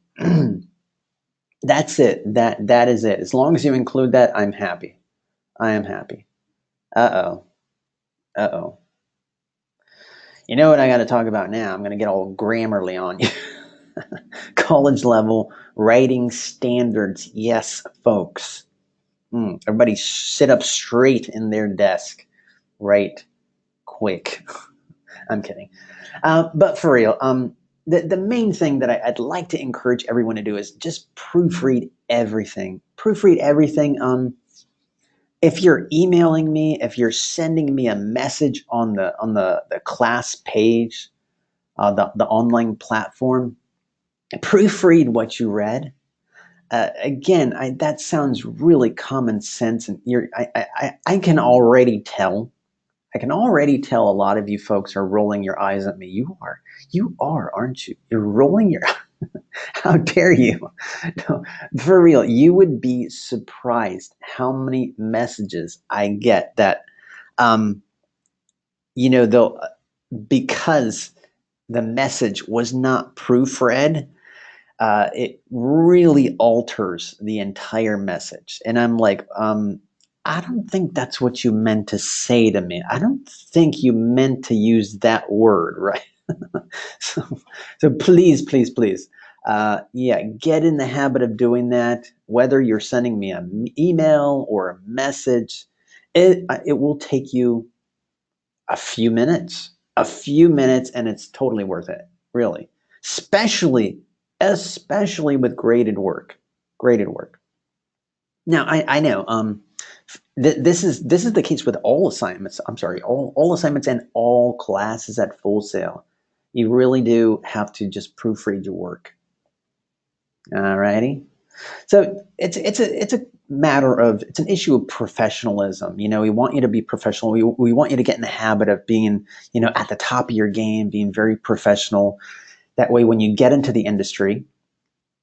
That's it. That is it. As long as you include that, I'm happy. I am happy. Uh-oh. Uh-oh. You know what I got to talk about now? I'm going to get all Grammarly on you. College level writing standards. Yes, folks. Everybody sit up straight in their desk. Right quick. I'm kidding. But for real, the main thing that I'd like to encourage everyone to do is just proofread everything. Proofread everything. If you're emailing me, if you're sending me a message on the class page, the online platform, proofread what you read. Again, that sounds really common sense, and I can already tell. I can already tell a lot of you folks are rolling your eyes at me. You are, aren't you? You're rolling your. How dare you? No, for real, you would be surprised how many messages I get that, um, they'll because the message was not proofread. It really alters the entire message. And I'm like, I don't think that's what you meant to say to me. I don't think you meant to use that word, right? so, so please, please, yeah, get in the habit of doing that. Whether you're sending me an email or a message, it will take you a few minutes, and it's totally worth it, really. Especially, especially with graded work. Now, I know this is the case with all assignments. I'm sorry, all assignments and all classes at Full Sail. You really do have to just proofread your work. Alrighty. So it's a matter of, it's an issue of professionalism. We want you to be professional. We want you to get in the habit of being, at the top of your game, being very professional. That way, when you get into the industry,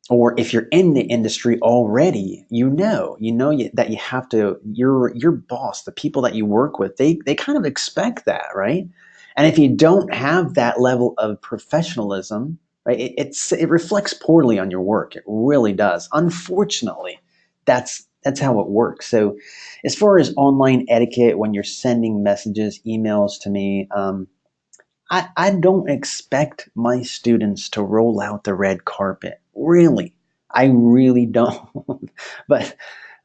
or if you're in the industry already, that you have to, your boss, the people that you work with, they kind of expect that, right? And if you don't have that level of professionalism, right, it reflects poorly on your work. It really does. Unfortunately, that's how it works. So, as far as online etiquette, when you're sending messages, emails to me, I don't expect my students to roll out the red carpet. Really. I really don't. but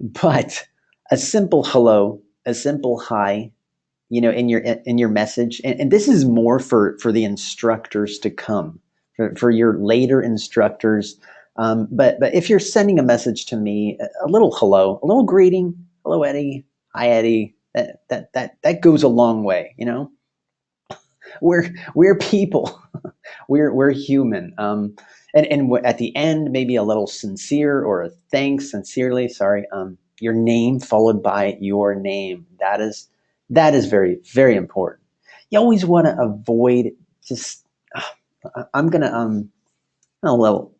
but a simple hello, a simple hi, in your message, and this is more for the instructors to come, for your later instructors. But if you're sending a message to me, a little hello, a little greeting, hello Eddie, hi Eddie, that goes a long way. We're people. we're human. And at the end, maybe a little sincere, or a thanks, sincerely, sorry. Your name followed by your name. That is very, very important. You always want to avoid just. I'm gonna a little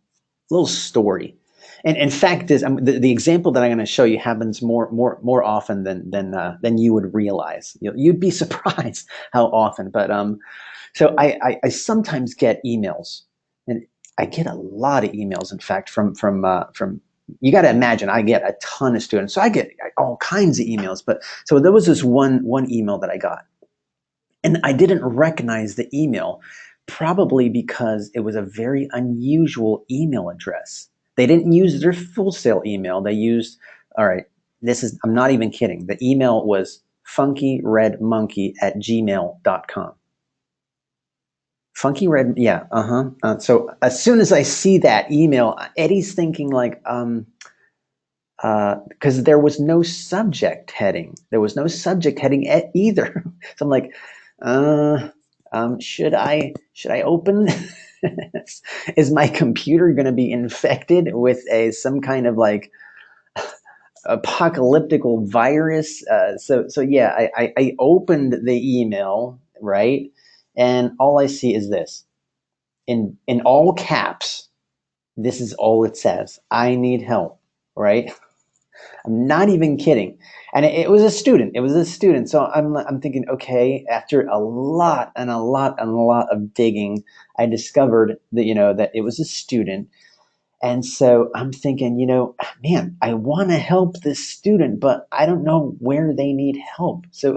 story. And in fact, the example that I'm going to show you happens more often than you would realize. You'd be surprised how often. But so I sometimes get emails, and I get a lot of emails. In fact, from you got to imagine, I get a ton of students, so I get all kinds of emails. But so there was this one email that I got, And I didn't recognize the email, probably because it was a very unusual email address. They didn't use their Full Sail email. They used, all right, I'm not even kidding. The email was funkyredmonkey@gmail.com. Funky Red, yeah, so as soon as I see that email, Eddie's thinking like, because there was no subject heading. There was no subject heading either. So I'm like, uh, should I open this? Is my computer going to be infected with some kind of like apocalyptical virus? So yeah, I opened the email, right, and all I see is this in all caps. This is all it says. I need help, right? I'm not even kidding. And it was a student. It was a student. So I'm thinking, okay, after a lot and a lot and a lot of digging, I discovered that, that it was a student. And so I'm thinking, man, I want to help this student, but I don't know where they need help. So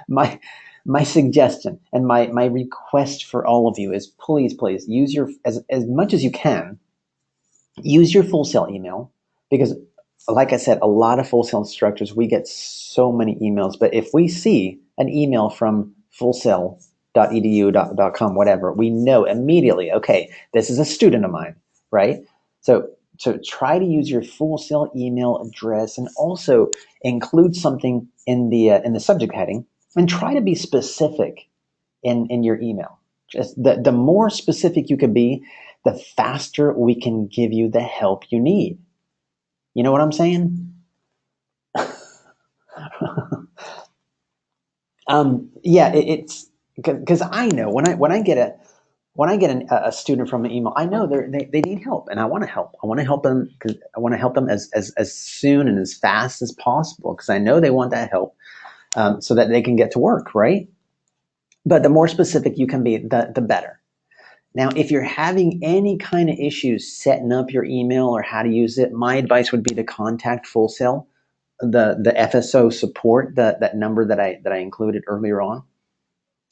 my my suggestion and my request for all of you is please use your as much as you can, use your Full Sail email, because like I said, a lot of Full Sail instructors, we get so many emails, but if we see an email from fullsail.edu.com, whatever, we know immediately, okay, this is a student of mine, right? So try to use your Full Sail email address, and also include something in the subject heading, and try to be specific in your email. Just the more specific you can be, the faster we can give you the help you need. You know what I'm saying? Yeah, it's because I know when I get a student from an email, I know they need help, and I want to help. I want to help them because I want to help them as soon and as fast as possible, because I know they want that help, so that they can get to work, right? But the more specific you can be, the better. Now, if you're having any kind of issues setting up your email or how to use it, my advice would be to contact Full Sail, the FSO support, that number that I included earlier on.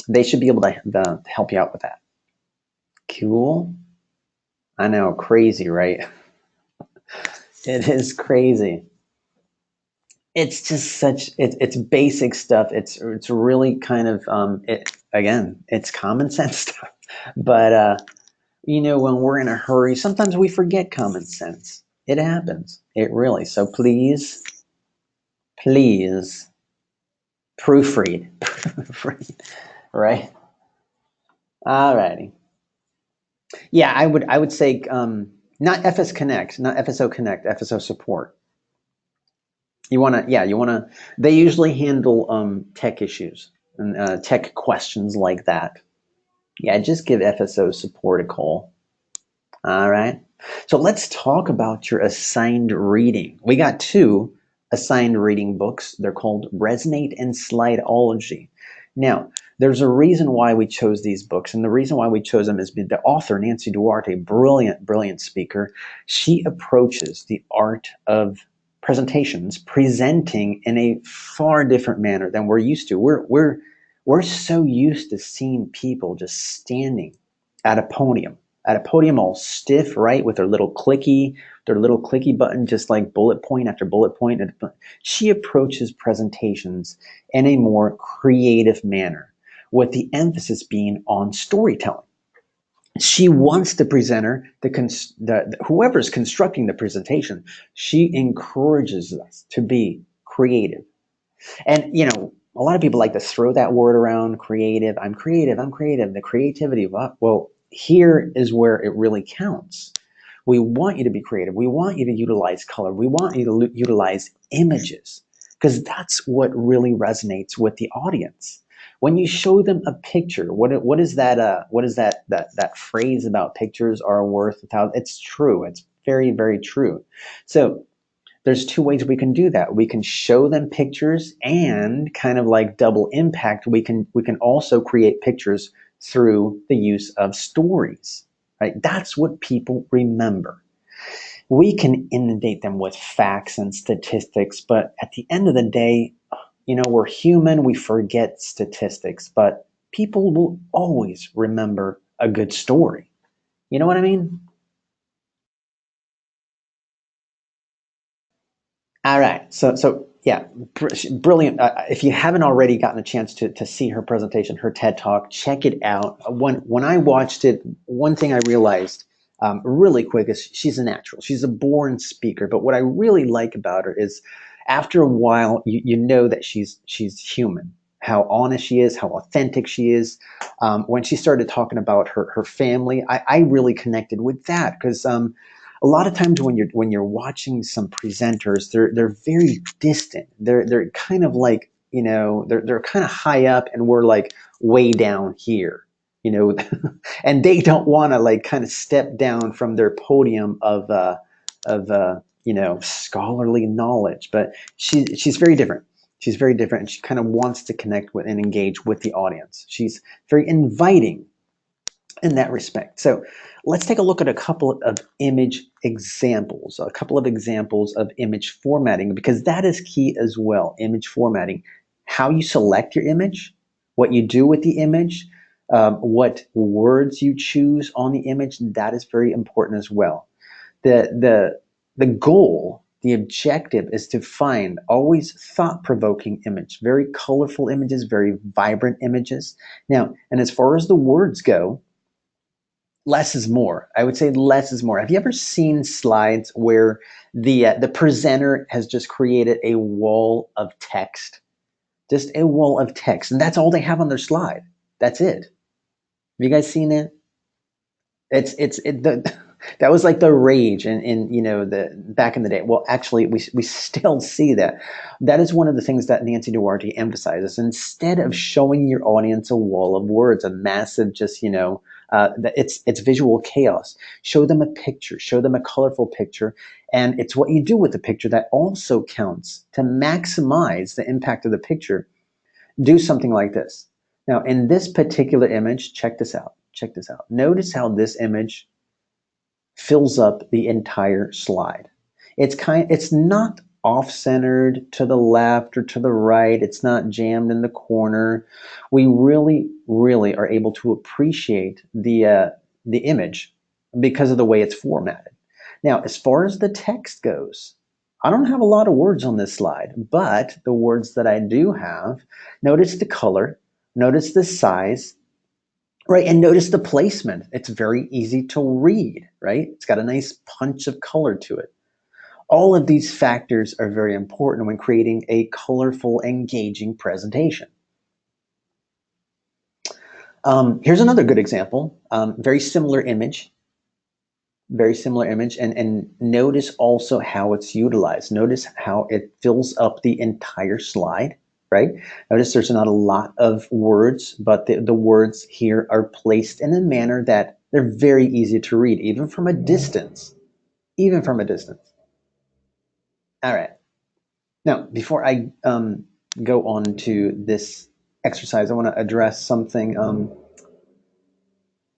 They should be able to help you out with that. Cool. I know, crazy, right? It is crazy. It's just it's basic stuff. It's really kind of it's common sense stuff. But when we're in a hurry, sometimes we forget common sense. It happens. It really. So please proofread. Proofread, right? Alrighty. Yeah, I would say, not FS Connect, not FSO Connect, FSO support. You wanna. They usually handle tech issues and tech questions like that. Yeah, just give FSO support a call. All right. So let's talk about your assigned reading. We got two assigned reading books. They're called Resonate and Slideology. Now, there's a reason why we chose these books, and the reason why we chose them is the author, Nancy Duarte, brilliant, brilliant speaker. She approaches the art of presentations, presenting in a far different manner than we're used to. We're so used to seeing people just standing at a podium all stiff, right, with their little clicky button, just like bullet point after bullet point. She approaches presentations in a more creative manner, with the emphasis being on storytelling. She wants the presenter, whoever's constructing the presentation, she encourages us to be creative. And a lot of people like to throw that word around, creative. I'm creative. I'm creative. The creativity. Well, here is where it really counts. We want you to be creative. We want you to utilize color. We want you to utilize images, because that's what really resonates with the audience. When you show them a picture, what is that phrase about pictures are worth a thousand? It's true. It's very, very true. So there's two ways we can do that. We can show them pictures, and kind of like double impact, we can also create pictures through the use of stories, right? That's what people remember. We can inundate them with facts and statistics, but at the end of the day, we're human, we forget statistics, but people will always remember a good story. You know what I mean? All right. So yeah, brilliant. If you haven't already gotten a chance to see her presentation, her TED Talk, check it out. When I watched it, one thing I realized really quick is she's a natural. She's a born speaker. But what I really like about her is, after a while, you know that she's human. How honest she is, how authentic she is. When she started talking about her family, I really connected with that because a lot of times when you're watching some presenters, they're very distant. They're kind of like, they're kind of high up, and we're like way down here, you know, and they don't want to like kind of step down from their podium of scholarly knowledge. But she's very different. She's very different, and she kind of wants to connect with and engage with the audience. She's very inviting in that respect. So let's take a look at a couple of image examples, a couple of examples of image formatting, because that is key as well. Image formatting, how you select your image, what you do with the image, what words you choose on the image, that is very important as well. The goal, the objective is to find always thought-provoking image, very colorful images, very vibrant images. Now, and as far as the words go, less is more. I would say less is more. Have you ever seen slides where the presenter has just created a wall of text, just a wall of text, and that's all they have on their slide? That's it. Have you guys seen it? The that was like the rage in the back in the day. Well, actually, we still see that. That is one of the things that Nancy Duarte emphasizes. Instead of showing your audience a wall of words, a massive just it's visual chaos. Show them a picture. Show them a colorful picture, and it's what you do with the picture that also counts. To maximize the impact of the picture, do something like this. Now, in this particular image, check this out. Check this out. Notice how this image fills up the entire slide. It's not off-centered to the left or to the right. It's not jammed in the corner. We really, really are able to appreciate the image because of the way it's formatted. Now, as far as the text goes, I don't have a lot of words on this slide, but the words that I do have, notice the color, notice the size, right? And notice the placement. It's very easy to read, right? It's got a nice punch of color to it. All of these factors are very important when creating a colorful, engaging presentation. Here's another good example. Very similar image, and notice also how it's utilized. Notice how it fills up the entire slide, right? Notice there's not a lot of words, but the words here are placed in a manner that they're very easy to read, even from a distance. Even from a distance. All right. Now, before I go on to this exercise, I want to address something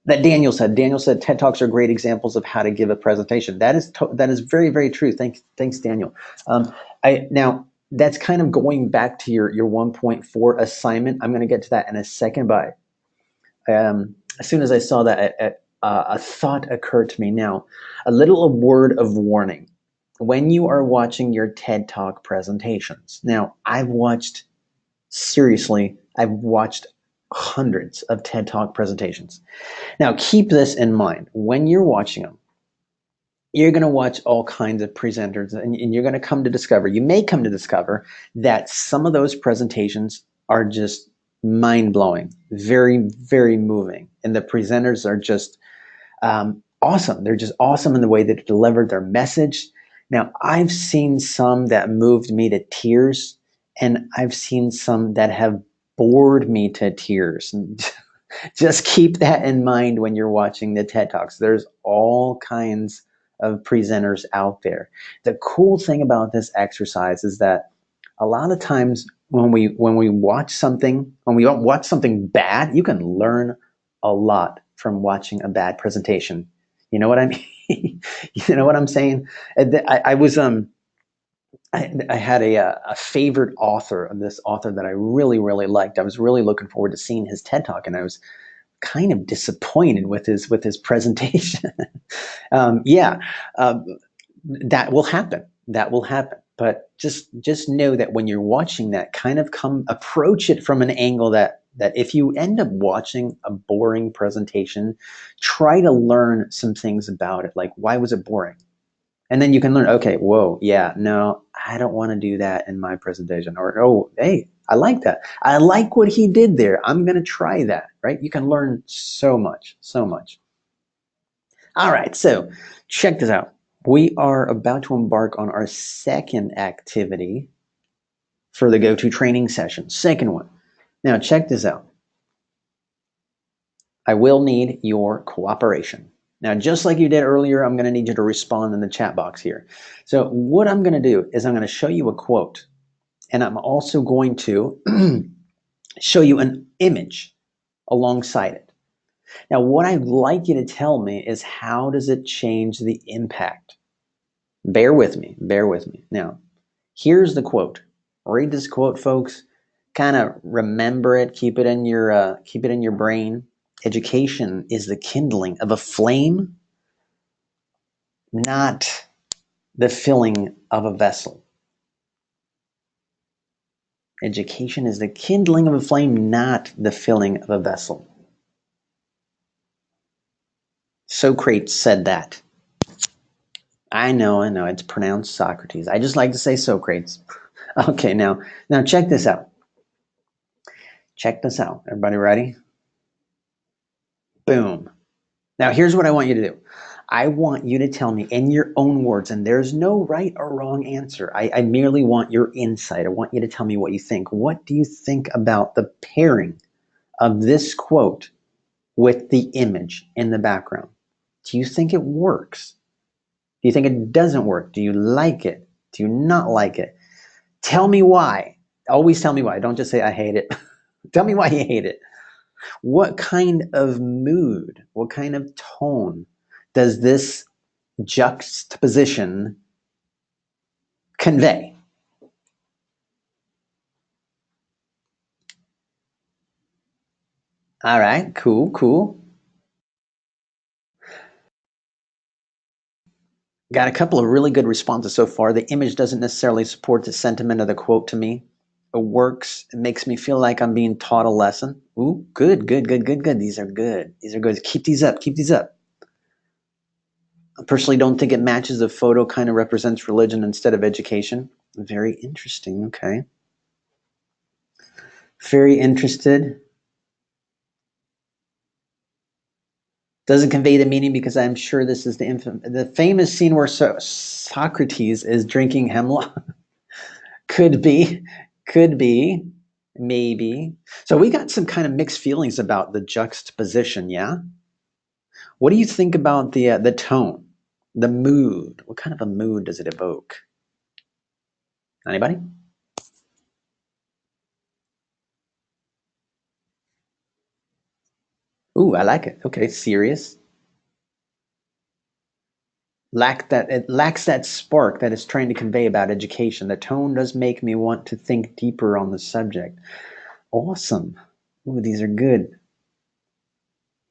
that Daniel said. Daniel said TED Talks are great examples of how to give a presentation. That is very, very true. Thanks, Daniel. Now that's kind of going back to your 1.4 assignment. I'm going to get to that in a second, but as soon as I saw that, a thought occurred to me. Now, a word of warning. When you are watching your TED Talk presentations, now seriously, I've watched hundreds of TED Talk presentations. Now, keep this in mind. When you're watching them, you're going to watch all kinds of presenters, and you're going to you may come to discover that some of those presentations are just mind-blowing, very, very moving. And the presenters are just awesome. They're just awesome in the way that they delivered their message. Now, I've seen some that moved me to tears, and I've seen some that have bored me to tears. Just keep that in mind when you're watching the TED Talks. There's all kinds of presenters out there. The cool thing about this exercise is that a lot of times when we watch something, when we watch something bad, you can learn a lot from watching a bad presentation. You know what I mean? You know what I'm saying? I was I had a favorite author, of this author that I really, really liked. I was really looking forward to seeing his TED Talk, and I was kind of disappointed with his presentation. Yeah, um, that will happen. That will happen. But just know that when you're watching that, kind of come approach it from an angle that if you end up watching a boring presentation, try to learn some things about it. Like, why was it boring? And then you can learn, okay, whoa, yeah, no, I don't want to do that in my presentation. Or, oh, hey, I like that. I like what he did there. I'm going to try that, right? You can learn so much, so much. All right, so check this out. We are about to embark on our second activity for the go-to training session. Second one. Now, check this out. I will need your cooperation. Now, just like you did earlier, I'm going to need you to respond in the chat box here. So what I'm going to do is I'm going to show you a quote, and I'm also going to show you an image alongside it. Now, what I'd like you to tell me is, how does it change the impact? Bear with me. Bear with me. Now, here's the quote. Read this quote, folks. Kind of remember it. Keep it in your brain. Education is the kindling of a flame, not the filling of a vessel. Education is the kindling of a flame, not the filling of a vessel. Socrates said that. I know, it's pronounced Socrates. I just like to say Socrates. Okay, now check this out. Check this out. Everybody ready? Boom. Now here's what I want you to do. I want you to tell me in your own words, and there's no right or wrong answer. I merely want your insight. I want you to tell me what you think. What do you think about the pairing of this quote with the image in the background? Do you think it works? Do you think it doesn't work? Do you like it? Do you not like it? Tell me why. Always tell me why. Don't just say, I hate it. Tell me why you hate it. What kind of mood, what kind of tone does this juxtaposition convey? All right, cool, cool. Got a couple of really good responses so far. The image doesn't necessarily support the sentiment of the quote to me. It works. It makes me feel like I'm being taught a lesson. Ooh, good, good, good, good, good. These are good. These are good. Keep these up. Keep these up. I personally don't think it matches. The photo kind of represents religion instead of education. Very interesting. Okay. Very interested. Doesn't convey the meaning because I'm sure this is the famous scene where Socrates is drinking hemlock. Could be, could be, maybe. So we got some kind of mixed feelings about the juxtaposition. Yeah. What do you think about the tone, the mood? What kind of a mood does it evoke? Anybody? Ooh, I like it. Okay, serious. It lacks that spark that it's trying to convey about education. The tone does make me want to think deeper on the subject. Awesome. Ooh, these are good.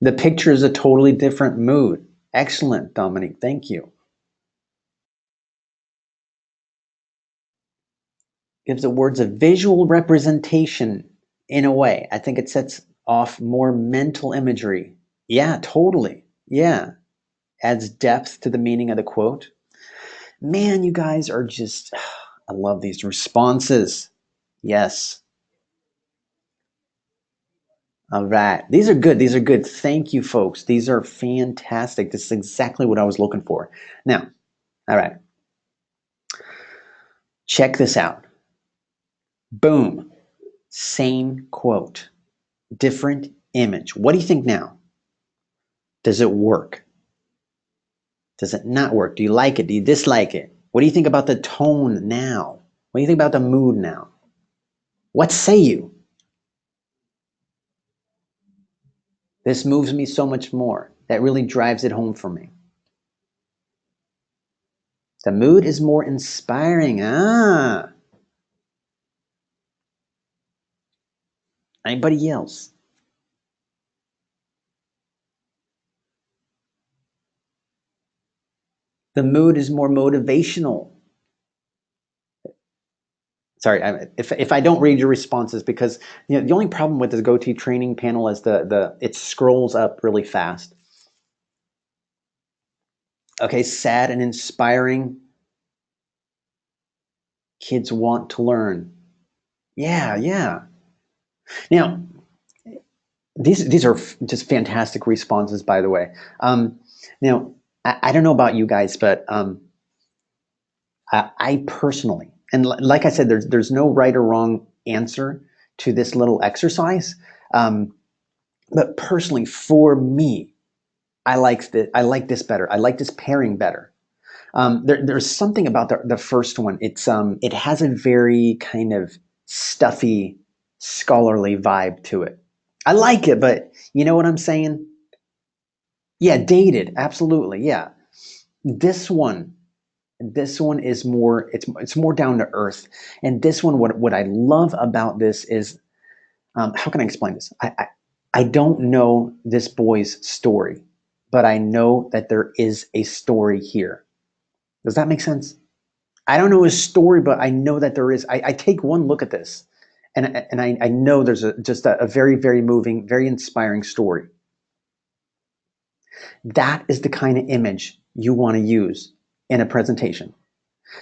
The picture is a totally different mood. Excellent, Dominique. Thank you. Gives the words a visual representation in a way. I think it sets off more mental imagery. Yeah, totally. Yeah. Adds depth to the meaning of the quote. Man, you guys are just, I love these responses. Yes. All right. These are good. These are good. Thank you, folks. These are fantastic. This is exactly what I was looking for. Now, all right. Check this out. Boom. Same quote, different image. What do you think now? Does it work? Does it not work? Do you like it? Do you dislike it? What do you think about the tone now? What do you think about the mood now? What say you? This moves me so much more. That really drives it home for me. The mood is more inspiring. Ah. Anybody else? The mood is more motivational. Sorry, if I don't read your responses, because the only problem with the GoTo training panel is the it scrolls up really fast. Okay, sad and inspiring. Kids want to learn. Yeah, yeah. Now, these are just fantastic responses, by the way. Now, I don't know about you guys, but I personally, and like I said, there's no right or wrong answer to this little exercise. Um, but personally, for me, I like this better. I like this pairing better. There's something about the first one. It has a very kind of stuffy, scholarly vibe to it. I like it, but you know what I'm saying? Yeah, dated, absolutely. Yeah. This one, this one is more. It's more down to earth. And this one, what I love about this is, how can I explain this? I don't know this boy's story, but I know that there is a story here. Does that make sense? I don't know his story, but I know that there is. I take one look at this, and I know there's just a very, very moving, very inspiring story. That is the kind of image you want to use in a presentation.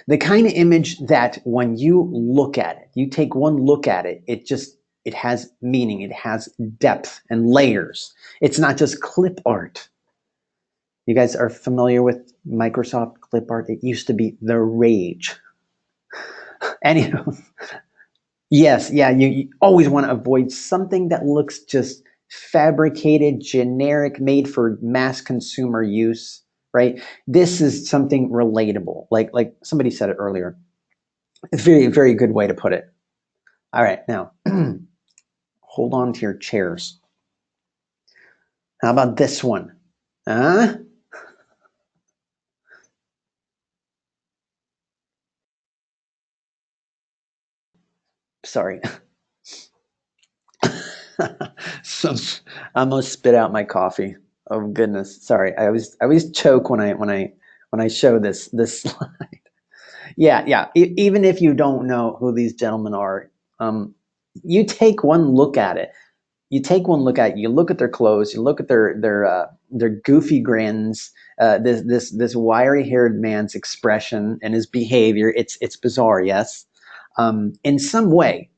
The kind of image that when you look at it, you take one look at it, it has meaning, it has depth and layers. It's not just clip art. You guys are familiar with Microsoft clip art? It used to be the rage. Anyhow, yes, yeah, you always want to avoid something that looks just fabricated, generic, made for mass consumer use, right? This is something relatable. Like somebody said it earlier. A very, very good way to put it. All right, now hold on to your chairs. How about this one? Huh? Sorry. So, I almost spit out my coffee. Oh goodness. Sorry. I always choke when I show this slide. Yeah, yeah. Even if you don't know who these gentlemen are, um, you take one look at it. You take one look at it, you look at their clothes, you look at their goofy grins, this wiry haired man's expression and his behavior. It's bizarre, yes. In some way,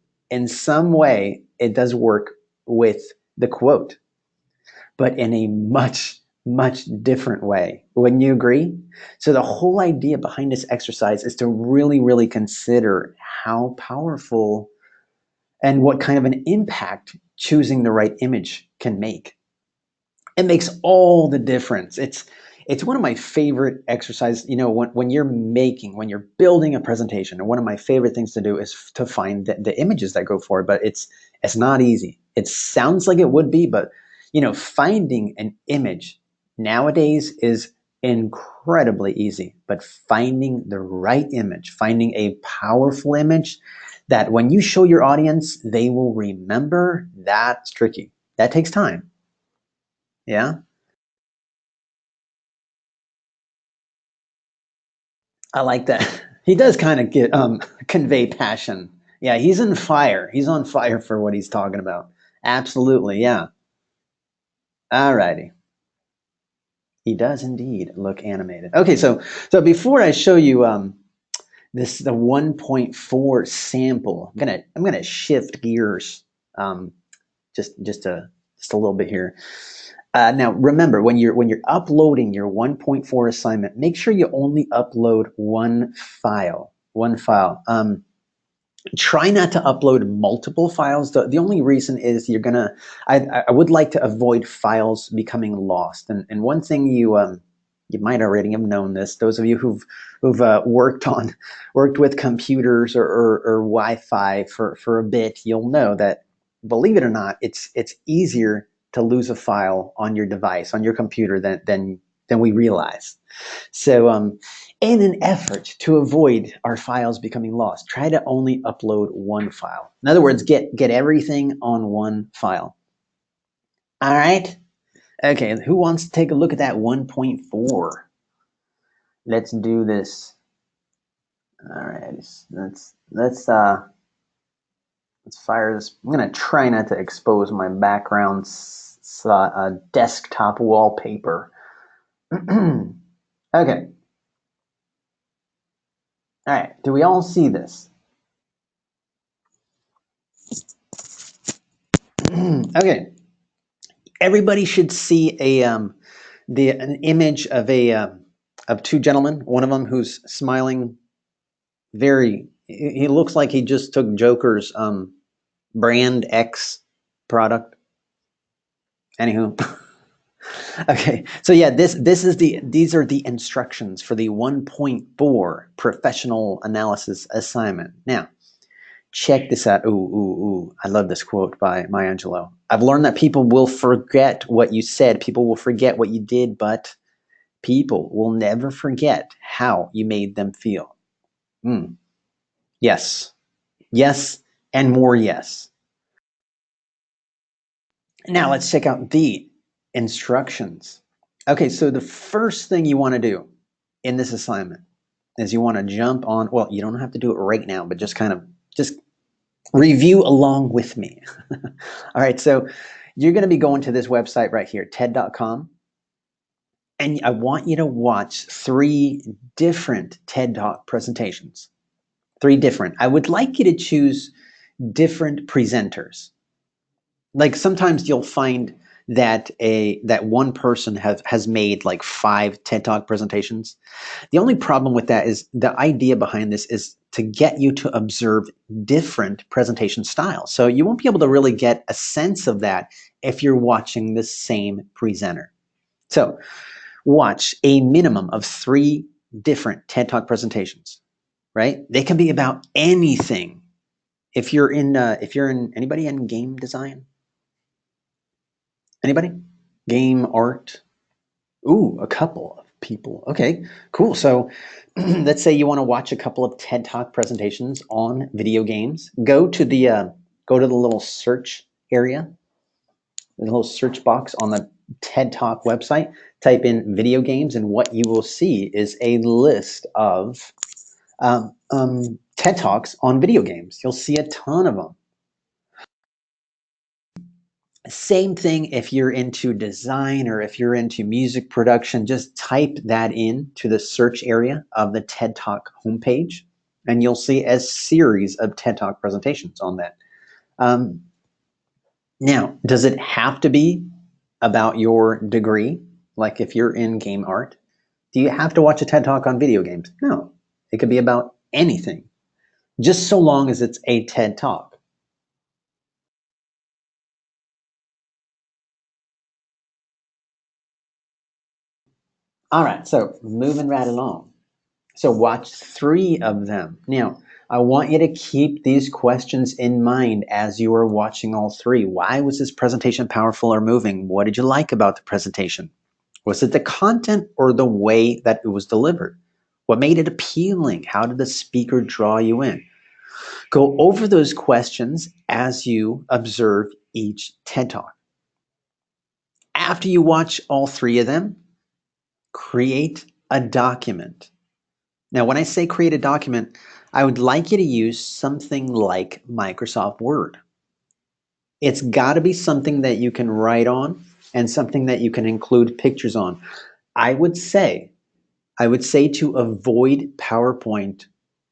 it does work with the quote, but in a much different way. Wouldn't you agree? So the whole idea behind this exercise is to really consider how powerful and what kind of an impact choosing the right image can make. It makes all the difference. It's one of my favorite exercises. When you're building a presentation, and one of my favorite things to do is to find the images that go for it. But it's not easy. It sounds like it would be, but finding an image nowadays is incredibly easy. But finding the right image, finding a powerful image that when you show your audience, they will remember, that's tricky. That takes time. Yeah. I like that. He does kind of get convey passion. Yeah, he's in fire. He's on fire for what he's talking about. Absolutely, yeah. All righty. He does indeed look animated. Okay, so before I show you the 1.4 sample, I'm gonna shift gears um, just a little bit here. Now remember, when you're uploading your 1.4 assignment, make sure you only upload one file. One file. Try not to upload multiple files. The only reason is I would like to avoid files becoming lost. And one thing you might already have known this. Those of you who've worked with computers or Wi-Fi for a bit, you'll know that, believe it or not, it's easier to lose a file on your device, on your computer, than than we realize. So, in an effort to avoid our files becoming lost, try to only upload one file. In other words, get everything on one file. All right. Okay. Who wants to take a look at that 1.4? Let's do this. All right. Let's fire this. I'm gonna try not to expose my background desktop wallpaper. Okay. All right. Do we all see this? Okay. Everybody should see an image of of two gentlemen. One of them who's smiling. He looks like he just took Joker's brand X product. Anywho. Okay, so yeah, these are the instructions for the 1.4 professional analysis assignment. Now, check this out. Ooh, I love this quote by Maya Angelou. I've learned that people will forget what you said, people will forget what you did, but people will never forget how you made them feel. Yes, and more yes. Now let's check out the instructions. Okay, so the first thing you want to do in this assignment is you want to jump on, well, you don't have to do it right now, but just review along with me. All right, so you're going to be going to this website right here, TED.com, and I want you to watch 3 different TED Talk presentations. 3 different. I would like you to choose different presenters. Like sometimes you'll find that one person has made like 5 TED Talk presentations. The only problem with that is the idea behind this is to get you to observe different presentation styles. So you won't be able to really get a sense of that if you're watching the same presenter. So watch a minimum of 3 different TED Talk presentations, right? They can be about anything. If you're in anybody in game design? Anybody? Game art? Ooh, a couple of people. Okay, cool. So let's say you want to watch a couple of TED Talk presentations on video games. Go to the little search area, the little search box on the TED Talk website. Type in video games, and what you will see is a list of TED Talks on video games. You'll see a ton of them. Same thing if you're into design or if you're into music production, just type that in to the search area of the TED Talk homepage, and you'll see a series of TED Talk presentations on that. Now, does it have to be about your degree? Like if you're in game art, do you have to watch a TED Talk on video games? No, it could be about anything, just so long as it's a TED Talk. All right, so moving right along. So watch 3 of them. Now, I want you to keep these questions in mind as you are watching all 3. Why was this presentation powerful or moving? What did you like about the presentation? Was it the content or the way that it was delivered? What made it appealing? How did the speaker draw you in? Go over those questions as you observe each TED Talk. After you watch all 3 of them, create a document. Now, when I say create a document, I would like you to use something like Microsoft Word. It's got to be something that you can write on and something that you can include pictures on. I would say to avoid PowerPoint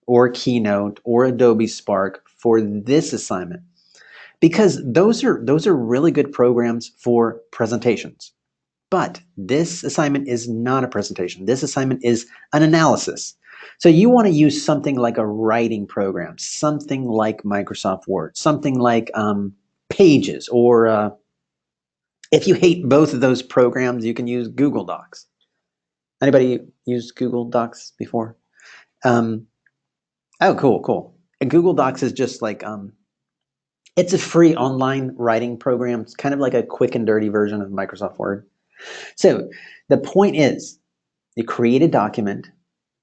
or Keynote or Adobe Spark for this assignment, because those are really good programs for presentations. But this assignment is not a presentation. This assignment is an analysis. So you want to use something like a writing program, something like Microsoft Word, something like Pages, or if you hate both of those programs, you can use Google Docs. Anybody used Google Docs before? Oh, cool. And Google Docs is just like it's a free online writing program. It's kind of like a quick and dirty version of Microsoft Word. So the point is, you create a document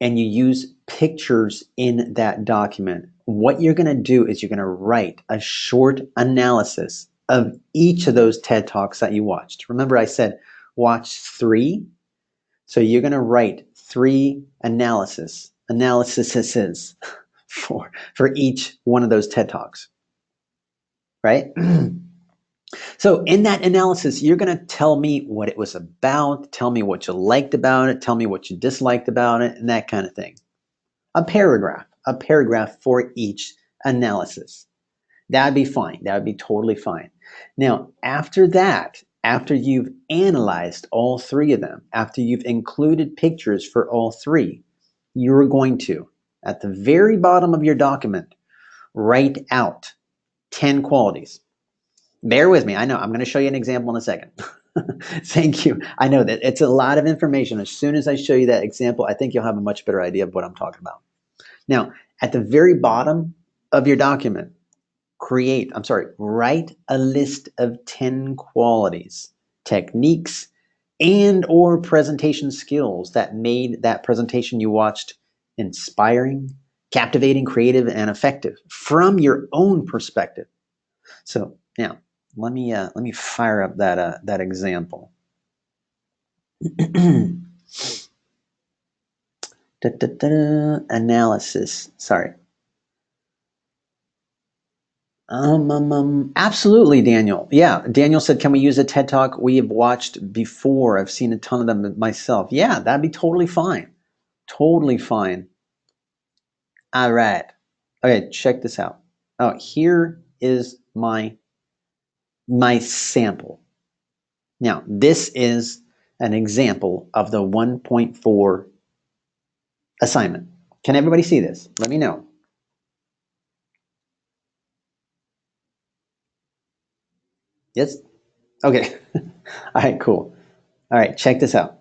and you use pictures in that document. What you're going to do is you're going to write a short analysis of each of those TED Talks that you watched. Remember I said watch 3? So you're going to write 3 analyses for each one of those TED Talks, right? So in that analysis, you're going to tell me what it was about, tell me what you liked about it, tell me what you disliked about it, and that kind of thing. A paragraph for each analysis. That'd be fine. That would be totally fine. Now, after that, after you've analyzed all 3 of them, after you've included pictures for all 3, you're going to, at the very bottom of your document, write out 10 qualities. Bear with me. I know I'm going to show you an example in a second. Thank you. I know that it's a lot of information. As soon as I show you that example, I think you'll have a much better idea of what I'm talking about. Now, at the very bottom of your document, write a list of 10 qualities, techniques, and or presentation skills that made that presentation you watched inspiring, captivating, creative, and effective from your own perspective. So now let me fire up that example. Analysis. Sorry. Absolutely, Daniel. Yeah, Daniel said, can we use a TED Talk we have watched before? I've seen a ton of them myself. Yeah, that'd be totally fine. Totally fine. All right. Okay, check this out. Oh, here is my sample. Now, this is an example of the 1.4 assignment. Can everybody see this? Let me know. Yes? Okay. All right, cool. All right, check this out.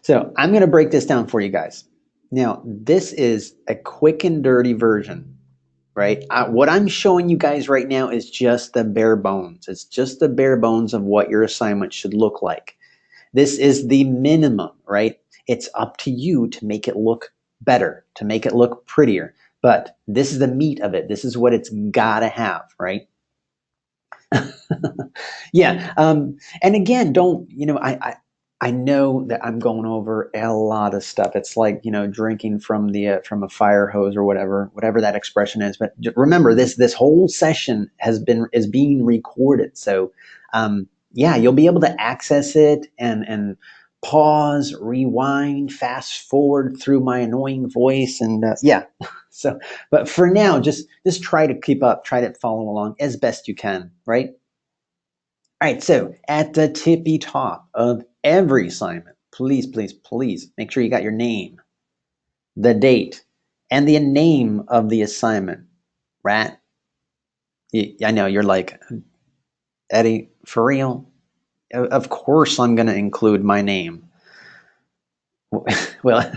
So I'm going to break this down for you guys. Now, this is a quick and dirty version, right? What I'm showing you guys right now is just the bare bones. It's just the bare bones of what your assignment should look like. This is the minimum, right? It's up to you to make it look better, to make it look prettier. But this is the meat of it. This is what it's got to have, right? Yeah. And again, don't, I know that I'm going over a lot of stuff. It's like, drinking from from a fire hose or whatever that expression is. But remember, this whole session is being recorded. So, yeah, you'll be able to access it and pause, rewind, fast forward through my annoying voice, and yeah. So, but for now, just try to keep up, try to follow along as best you can, right? All right, so at the tippy top of every assignment, please, please, please make sure you got your name, the date, and the name of the assignment, right? I know you're like, Eddie, for real? Of course I'm going to include my name. Well,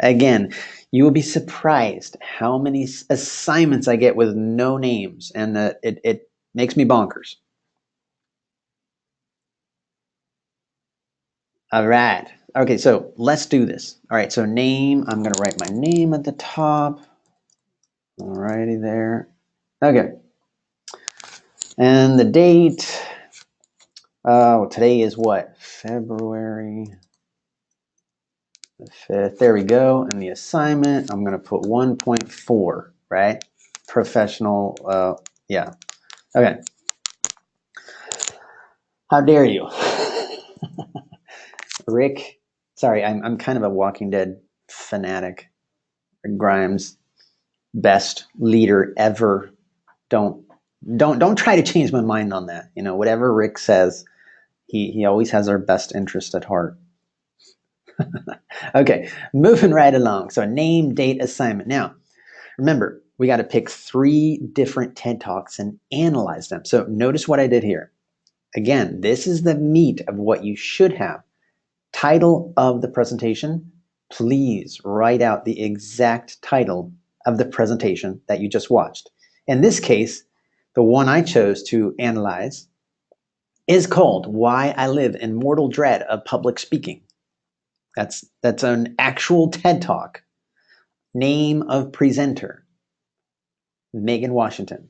again, you will be surprised how many assignments I get with no names, and it makes me bonkers. All right. Okay, so let's do this. All right, so name, I'm going to write my name at the top. All righty there. Okay. And the date, today is what? February the 5th. There we go. And the assignment, I'm going to put 1.4, right? Professional, yeah. Okay. How dare you? Rick, sorry, I'm kind of a Walking Dead fanatic. Grimes, best leader ever. Don't try to change my mind on that. Whatever Rick says, he always has our best interest at heart. Okay, moving right along. So name, date, assignment. Now, remember, we got to pick 3 different TED Talks and analyze them. So notice what I did here. Again, this is the meat of what you should have. Title of the presentation. Please write out the exact title of the presentation that you just watched. In this case, the one I chose to analyze is called Why I Live in Mortal Dread of Public Speaking. That's an actual TED Talk. Name of presenter, Megan Washington.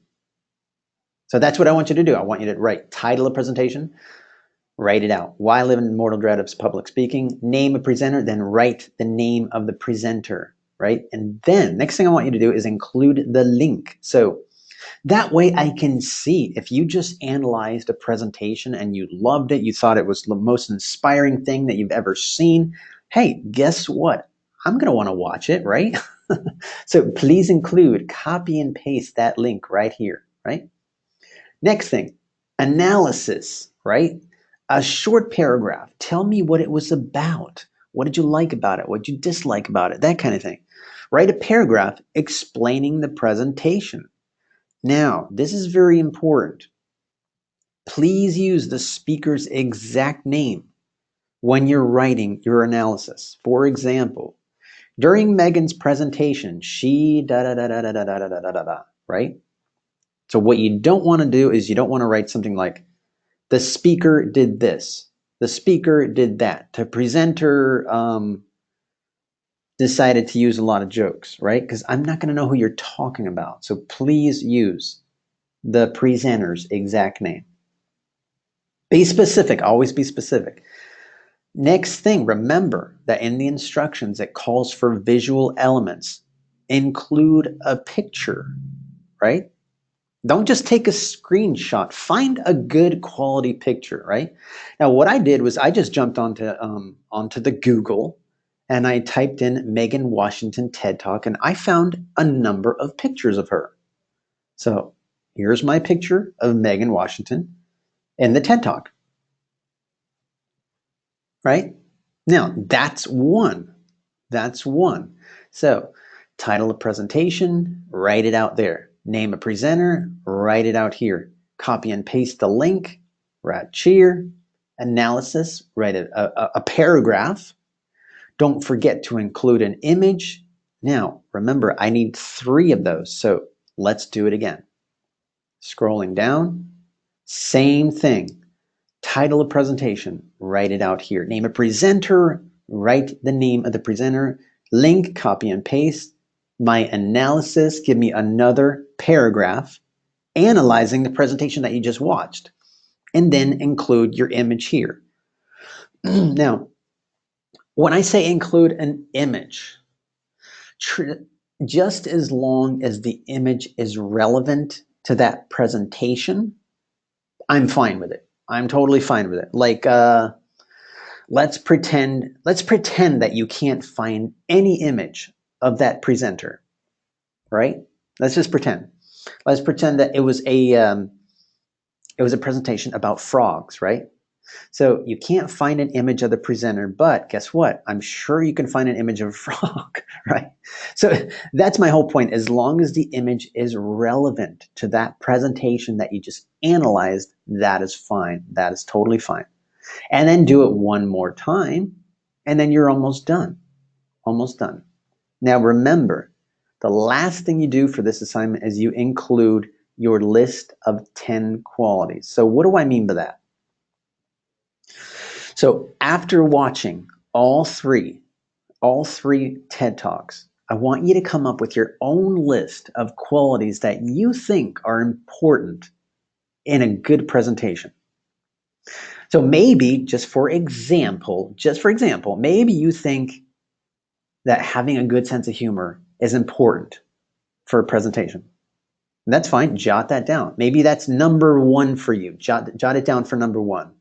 So that's what I want you to do. I want you to write title of presentation, write it out. Why I live in mortal dread of public speaking, name a presenter, then write the name of the presenter, right? And then next thing I want you to do is include the link. So that way I can see if you just analyzed a presentation and you loved it, you thought it was the most inspiring thing that you've ever seen. Hey, guess what? I'm going to want to watch it, right? So please include, copy and paste that link right here, right? Next thing, analysis, right? A short paragraph. Tell me what it was about. What did you like about it? What did you dislike about it? That kind of thing. Write a paragraph explaining the presentation. Now, this is very important. Please use the speaker's exact name when you're writing your analysis. For example, during Megan's presentation, she da da da da da da da da da da da, right? So what you don't want to do is you don't want to write something like, the speaker did this, the speaker did that. The presenter decided to use a lot of jokes, right? Because I'm not going to know who you're talking about. So please use the presenter's exact name. Be specific, always be specific. Next thing, remember that in the instructions, it calls for visual elements. Include a picture, right? Don't just take a screenshot. Find a good quality picture, right? Now, what I did was I just jumped onto the Google and I typed in Megan Washington TED Talk and I found a number of pictures of her. So here's my picture of Megan Washington in the TED Talk, right? Now, that's one. That's one. So title of presentation, write it out there. Name a presenter, write it out here. Copy and paste the link, right here. Analysis, write a paragraph. Don't forget to include an image. Now, remember, I need 3 of those. So let's do it again. Scrolling down, same thing. Title of presentation, write it out here. Name a presenter, write the name of the presenter. Link, copy and paste. My analysis, give me another paragraph analyzing the presentation that you just watched. And then include your image here. Now, when I say include an image, just as long as the image is relevant to that presentation, I'm fine with it. I'm totally fine with it. Like, let's pretend that you can't find any image of that presenter, right? Let's just pretend. Let's pretend that it was a presentation about frogs, right? So you can't find an image of the presenter, but guess what? I'm sure you can find an image of a frog, right? So that's my whole point. As long as the image is relevant to that presentation that you just analyzed, that is fine. That is totally fine. And then do it one more time, and then you're almost done. Almost done. Now remember, the last thing you do for this assignment is you include your list of 10 qualities. So what do I mean by that? So after watching all three TED Talks, I want you to come up with your own list of qualities that you think are important in a good presentation. So maybe, just for example, maybe you think that having a good sense of humor is important for a presentation. And that's fine. Jot that down. Maybe that's number 1 for you. Jot it down for number 1.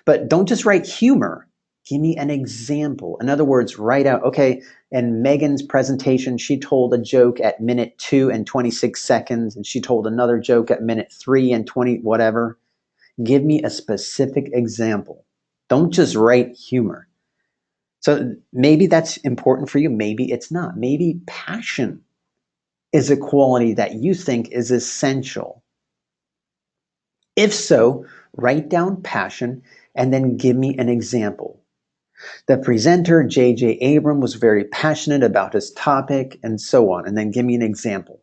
But don't just write humor. Give me an example. In other words, write out, okay, in Megan's presentation, she told a joke at minute 2 and 26 seconds, and she told another joke at minute 3 and 20, whatever. Give me a specific example. Don't just write humor. So maybe that's important for you. Maybe it's not. Maybe passion is a quality that you think is essential. If so, write down passion and then give me an example. The presenter, J.J. Abrams, was very passionate about his topic and so on. And then give me an example.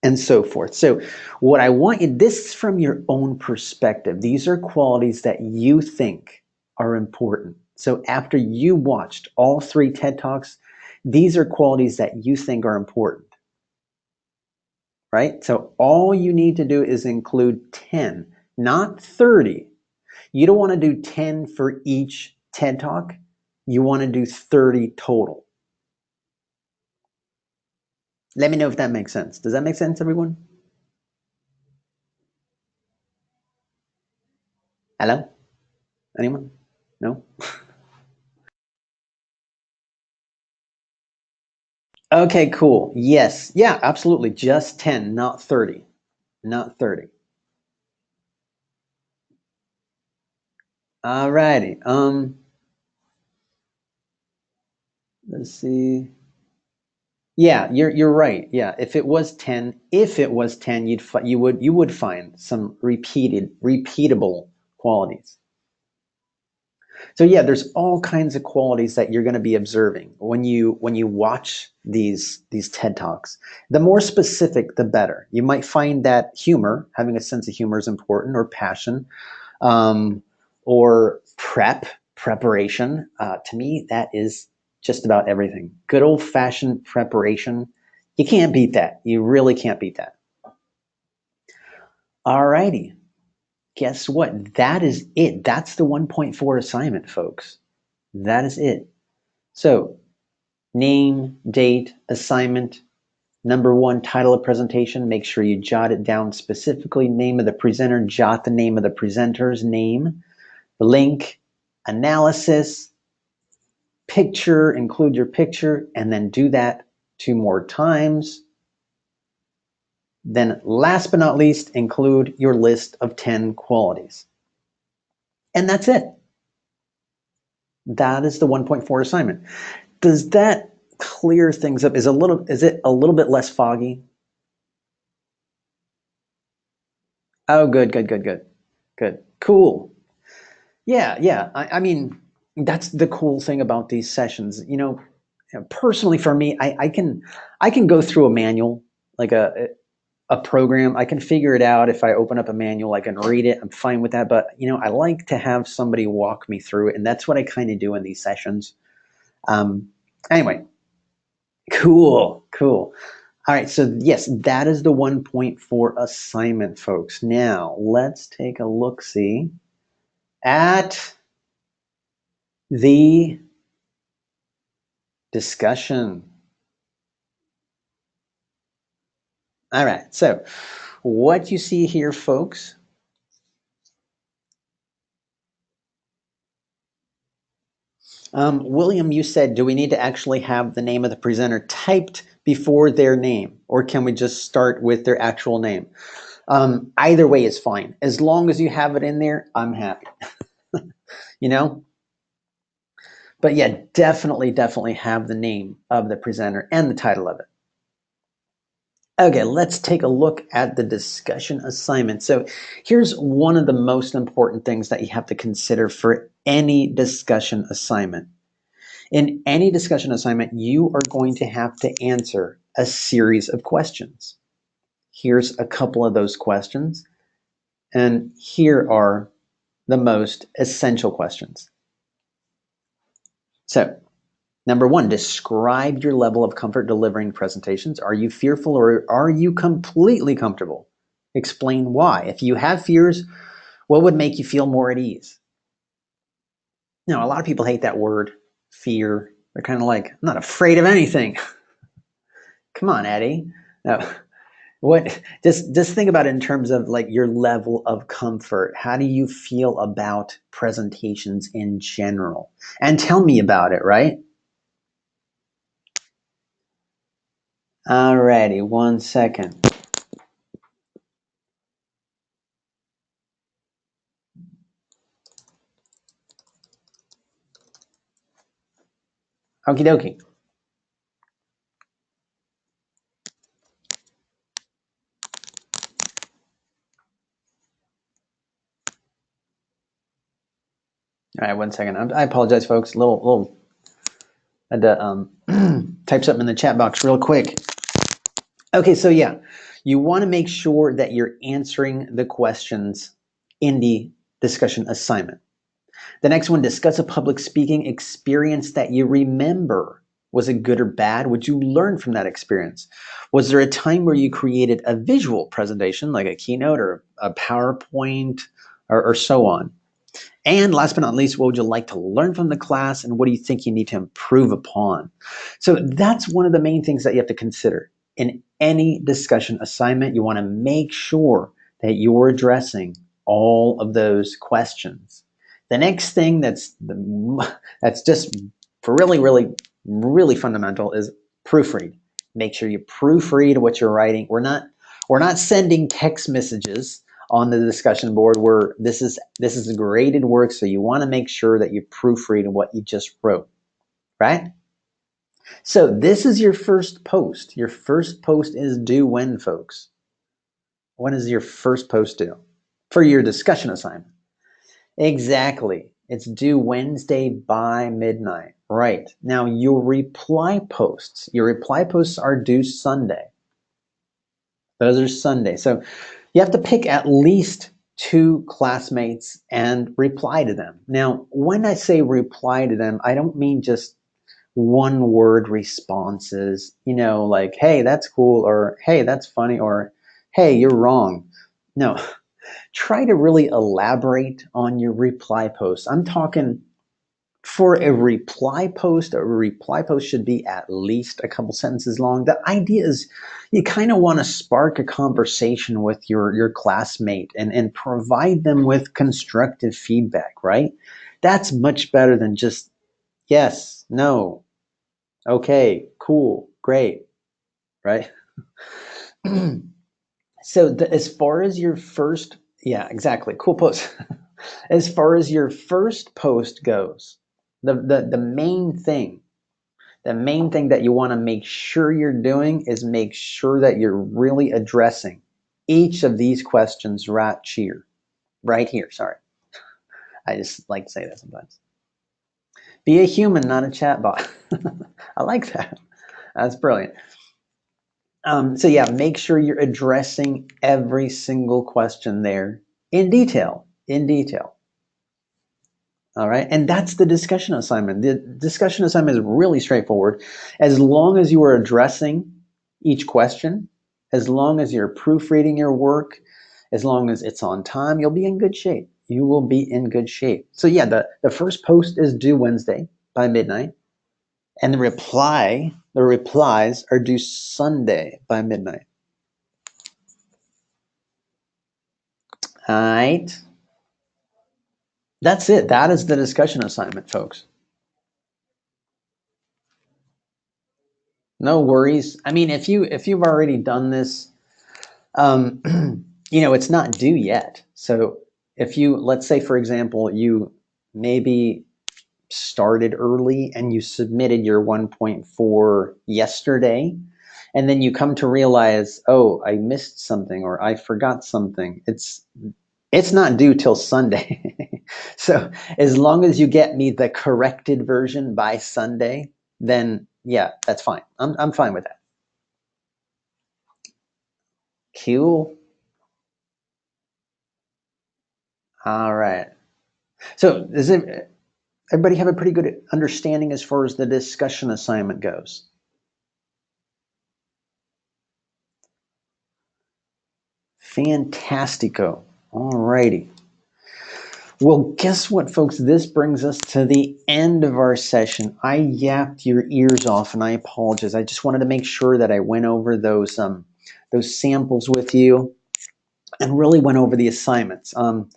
and so forth. So what I want you, this is from your own perspective. These are qualities that you think are important. So after you watched all 3 TED Talks, these are qualities that you think are important, right? So all you need to do is include 10, not 30. You don't want to do 10 for each TED Talk. You want to do 30 total. Let me know if that makes sense. Does that make sense, everyone? Hello? Anyone? No? Okay, cool. Yes. Yeah, absolutely. Just 10, not 30. Not 30. All righty. Let's see. Yeah, you're right. Yeah, if it was 10, you would find some repeatable qualities. So yeah, there's all kinds of qualities that you're going to be observing when you watch these TED Talks. The more specific, the better. You might find that humor, having a sense of humor, is important, or passion, um, or preparation. To me, that is just about everything. Good old fashioned preparation. You can't beat that. You really can't beat that. All righty. Guess what? That is it. That's the 1.4 assignment, folks. That is it. So, name, date, assignment. Number 1, title of presentation. Make sure you jot it down specifically. Name of the presenter. Jot the name of the presenter's name. Link, analysis, picture. Include your picture, and then do that 2 more times. Then, last but not least, include your list of 10 qualities. And that's it. That is the 1.4 assignment. Does that clear things up? Is it a little bit less foggy? Oh, good. Cool. Yeah. I mean, that's the cool thing about these sessions. Personally for me, I can go through a manual, like a program. I can figure it out. If I open up a manual, I can read it. I'm fine with that. But I like to have somebody walk me through it, and that's what I kind of do in these sessions. Um, anyway, cool. All right, so yes, that is the 1.4 assignment, folks. Now, let's take a look-see at the discussion. All right, so what you see here, folks, William, you said, do we need to actually have the name of the presenter typed before their name, or can we just start with their actual name? Either way is fine. As long as you have it in there, I'm happy. you know? But yeah, definitely have the name of the presenter and the title of it. Okay, let's take a look at the discussion assignment. So here's one of the most important things that you have to consider for any discussion assignment. In any discussion assignment, you are going to have to answer a series of questions. Here's a couple of those questions, and here are the most essential questions. So, number 1, describe your level of comfort delivering presentations. Are you fearful or are you completely comfortable? Explain why. If you have fears, what would make you feel more at ease? A lot of people hate that word, fear. They're kind of like, I'm not afraid of anything. Come on, Eddie. No. Just think about it in terms of like your level of comfort. How do you feel about presentations in general? And tell me about it, right? Alrighty, 1 second. Okie dokie. All right, 1 second. I apologize, folks. Little. I had to type something in the chat box real quick. Okay, so yeah, You want to make sure that you're answering the questions in the discussion assignment. The next one, discuss a public speaking experience that you remember. Was it good or bad? Would you learn from that experience? Was there a time where you created a visual presentation like a keynote or a PowerPoint or so on? And last but not least, what would you like to learn from the class and what do you think you need to improve upon? So that's one of the main things that you have to consider. In any discussion assignment, you want to make sure that you're addressing all of those questions. The next thing that's just for really fundamental is proofread. Make sure you proofread what you're writing. We're not sending text messages on the discussion board where this is graded work, so you want to make sure that you proofread what you just wrote, right? So this is your first post. Your first post is due when, folks? When is your first post due? For your discussion assignment. Exactly. It's due Wednesday by midnight. Right. Now your reply posts are due Sunday. Those are Sunday. So you have to pick at least 2 classmates and reply to them. Now, when I say reply to them, I don't mean just one word responses, like, hey, that's cool, or hey, that's funny, or hey, you're wrong. No, try to really elaborate on your reply post. I'm talking for a reply post should be at least a couple sentences long. The idea is you kind of want to spark a conversation with your classmate and provide them with constructive feedback, right? That's much better than just yes, no, okay, cool, great, right? So as far as your first, yeah, exactly, cool post. As far as your first post goes, the main thing that you want to make sure you're doing is make sure that you're really addressing each of these questions right here. Sorry. I just like to say that sometimes. Be a human, not a chatbot. I like that. That's brilliant. So yeah, make sure you're addressing every single question there in detail. All right. And that's the discussion assignment. The discussion assignment is really straightforward. As long as you are addressing each question, as long as you're proofreading your work, as long as it's on time, you'll be in good shape. You will be in good shape. So yeah, the first post is due Wednesday by midnight. And the replies are due Sunday by midnight. All right. That's it. That is the discussion assignment, folks. No worries. I mean, if you've already done this, it's not due yet. So if let's say, for example, you maybe started early and you submitted your 1.4 yesterday, and then you come to realize, oh, I missed something or I forgot something. It's not due till Sunday. So as long as you get me the corrected version by Sunday, then yeah, that's fine. I'm fine with that. Cool. All right. So does everybody have a pretty good understanding as far as the discussion assignment goes? Fantastico. All righty. Well, guess what, folks? This brings us to the end of our session. I yapped your ears off, and I apologize. I just wanted to make sure that I went over those samples with you and really went over the assignments. Now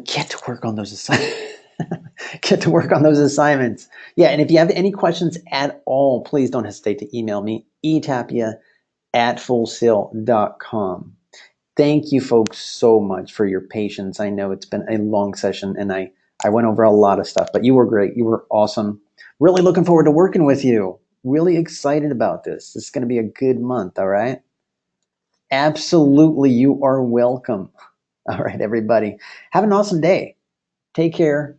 get to work on those assignments. Get to work on those assignments. Yeah, and if you have any questions at all, please don't hesitate to email me, etapia@fullsail.com. Thank you, folks, so much for your patience. I know it's been a long session, and I went over a lot of stuff, but you were great. You were awesome. Really looking forward to working with you. Really excited about this. This is going to be a good month, all right? Absolutely, you are welcome. All right, everybody. Have an awesome day. Take care.